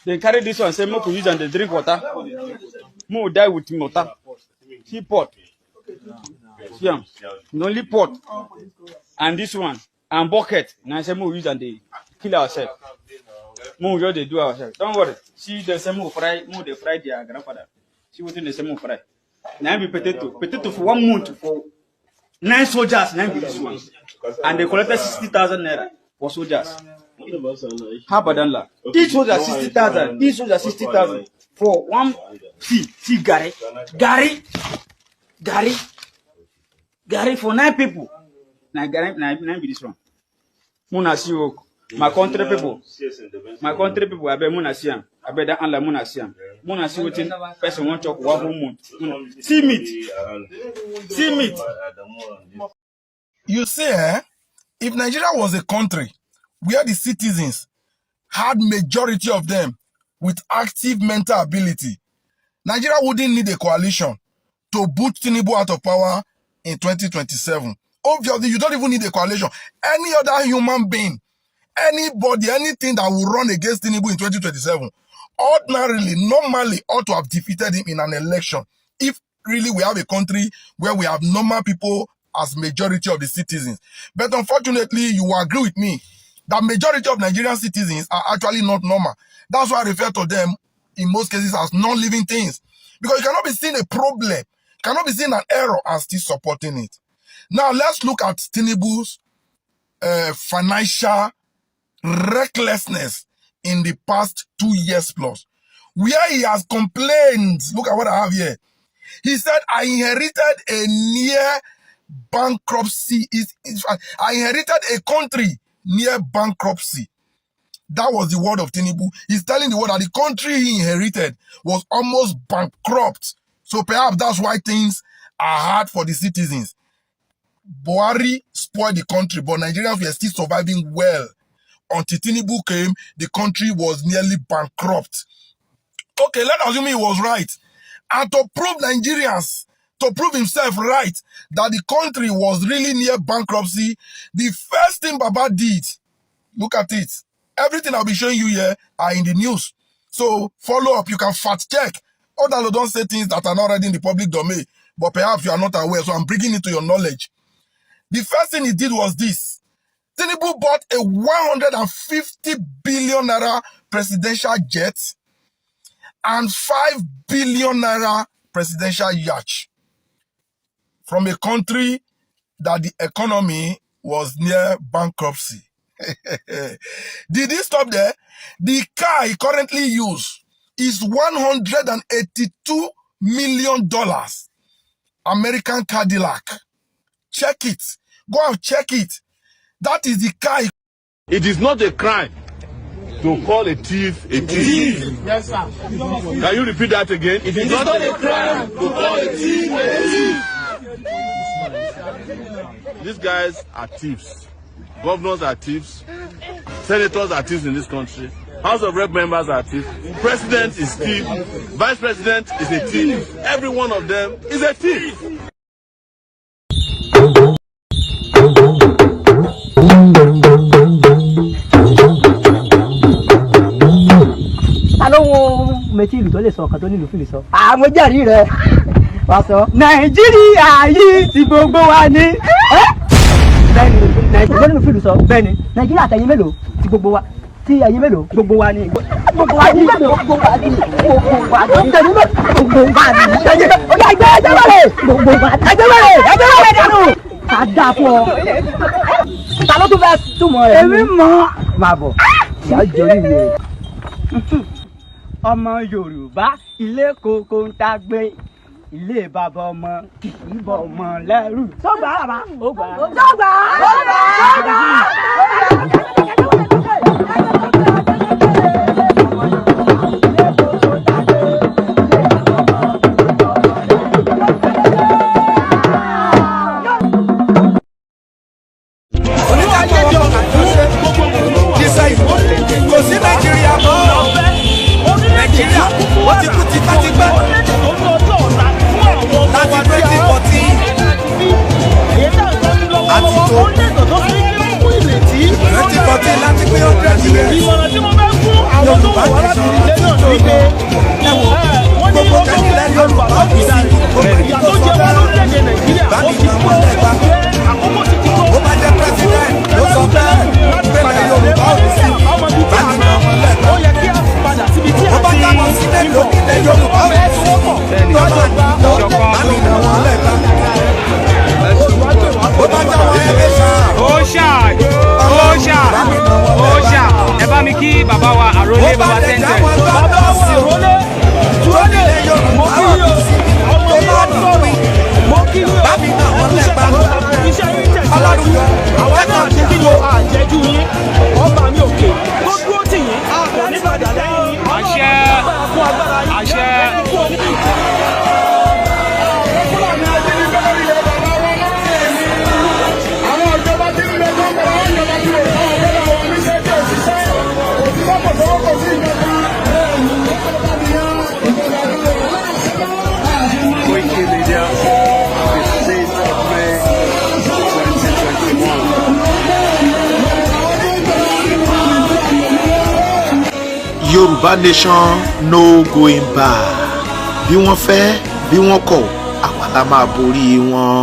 they carry this one. Say more to use and they drink water. More die with water. See pot. Yeah, only pot and this one and bucket. Now I say more use and they kill ourselves. More just they do ourselves. Don't worry. See the same more fry their grandfather. See what in the same more fry. Now be potato for 1 month for 9 soldiers. Now be this one, and they collected 60,000 naira for soldiers. How about that? Each was 60,000. Each was 60,000 for one. See, Gary for 9 people. Now Gary, now be this one. Muna see my country people. I bet Muna see him. I bet that Allah Muna see him. Muna see what person want to talk 1 whole month. See meat. You say, if Nigeria was a country where the citizens had majority of them with active mental ability, Nigeria wouldn't need a coalition to boot Tinubu out of power in 2027. Obviously, you don't even need a coalition. Any other human being, anybody, anything that will run against Tinubu in 2027, normally ought to have defeated him in an election. If really we have a country where we have normal people as majority of the citizens. But unfortunately, you will agree with me that majority of Nigerian citizens are actually not normal. That's why I refer to them in most cases as non-living things. Because you cannot be seeing a problem, cannot be seeing an error and still supporting it. Now, let's look at Tinubu's financial recklessness in the past 2 years plus, where he has complained. Look at what I have here. He said, I inherited a near bankruptcy. I inherited a country near bankruptcy. That was the word of Tinubu. He's telling the world that the country he inherited was almost bankrupt. So perhaps that's why things are hard for the citizens. Buhari spoiled the country, but Nigerians were still surviving well. Until Tinubu came, the country was nearly bankrupt. Okay, let's assume he was right. And to prove Nigerians, to prove himself right, that the country was really near bankruptcy, the first thing Baba did, look at it. Everything I'll be showing you here are in the news. So follow up, you can fact check. Although don't say things that are not already in the public domain, but perhaps you are not aware, so I'm bringing it to your knowledge. The first thing he did was this. Tinubu bought a 150 billion naira presidential jet and 5 billion naira presidential yacht from a country that the economy was near bankruptcy. Did he stop there? The car he currently uses is $182 million. American Cadillac. Check it. Go and check it. That is the car. It is not a crime to call a thief a thief. Yes, sir. Can you repeat that again? It is not a crime to call a thief a thief. These guys are thieves. Governors are thieves. Senators are thieves in this country. House of Rep members are thieves. President is thief. Vice President is a thief. Every one of them is a thief. Meti ìlú tó lè sọ ọ̀kan tó nílùú fìlì sọ. Àwọn jẹ́rìí rẹ̀ wá sọ. Nàìjíríà yìí ti gbogbo wa ní. Bẹ́ẹ̀ni Nàìjíríà nílùú fìlì sọ. Bẹ́ẹ̀ni Nàìjíríà tẹ̀yìn mélòó ti gbogbo wa. Tí ẹ̀yin mélòó gbogbo wa ní. Gbogbo wa ní mélòó gbogbo wa ní. Gbogbo wa ní. Gbogbo wa ní. Ọjà ẹgbẹ́ ẹgbẹ́ wẹ̀rẹ̀. Gbogbo wa ní. Ẹgbẹ́ wẹ̀rẹ̀ dànù. Ká dà fún ọ. Ta ló tún fẹ́ túmọ̀ rẹ̀? Èmi mọ̀. Máa bọ̀. Ìyá jẹ́rìí rẹ̀. Ọmọ Yorùbá ilé koko ń ta gbé ilé bàbá ọmọ kì í bọ ọmọ lẹ́rù. Sọ́gbà àbá. Ó gbà. Sọ́gbà. Kò sí Nàìjíríà mọ́. Nàìjíríà ó ti kú tipẹ́tipẹ́ láti 2014 àti tó 2014 láti pé 100 years. Yorùbá nation ti tó lọ. Ẹ̀wọ̀n gbogbo kẹ́kìlẹ́ Yorùbá ó kù sí gbogbo èyí tó sọ bẹ́ẹ̀. Bá mi nà wọ́n lẹ́gbà. Ó bá jẹ́ president ló sọ bẹ́ẹ̀. Pẹ̀lẹ́ Yorùbá ó kù sí. Bá mi nà wọ́n lẹ́gbà. Ó bá táwọn sílẹ̀ lókìlẹ̀ Yorùbá ó kù sí. Tọ́jú ìjọ bá mi nà wọ́n lẹ́gbà. Ó bá táwọn ẹgbẹ́ sáà. Ó ṣáà. Ó ṣáà. Bá mi nà wọ́n lẹ́gbà. Yorùbá nation no going back bí wọ́n fẹ́ bí wọ́n kọ̀ àwa la máa borí wọn.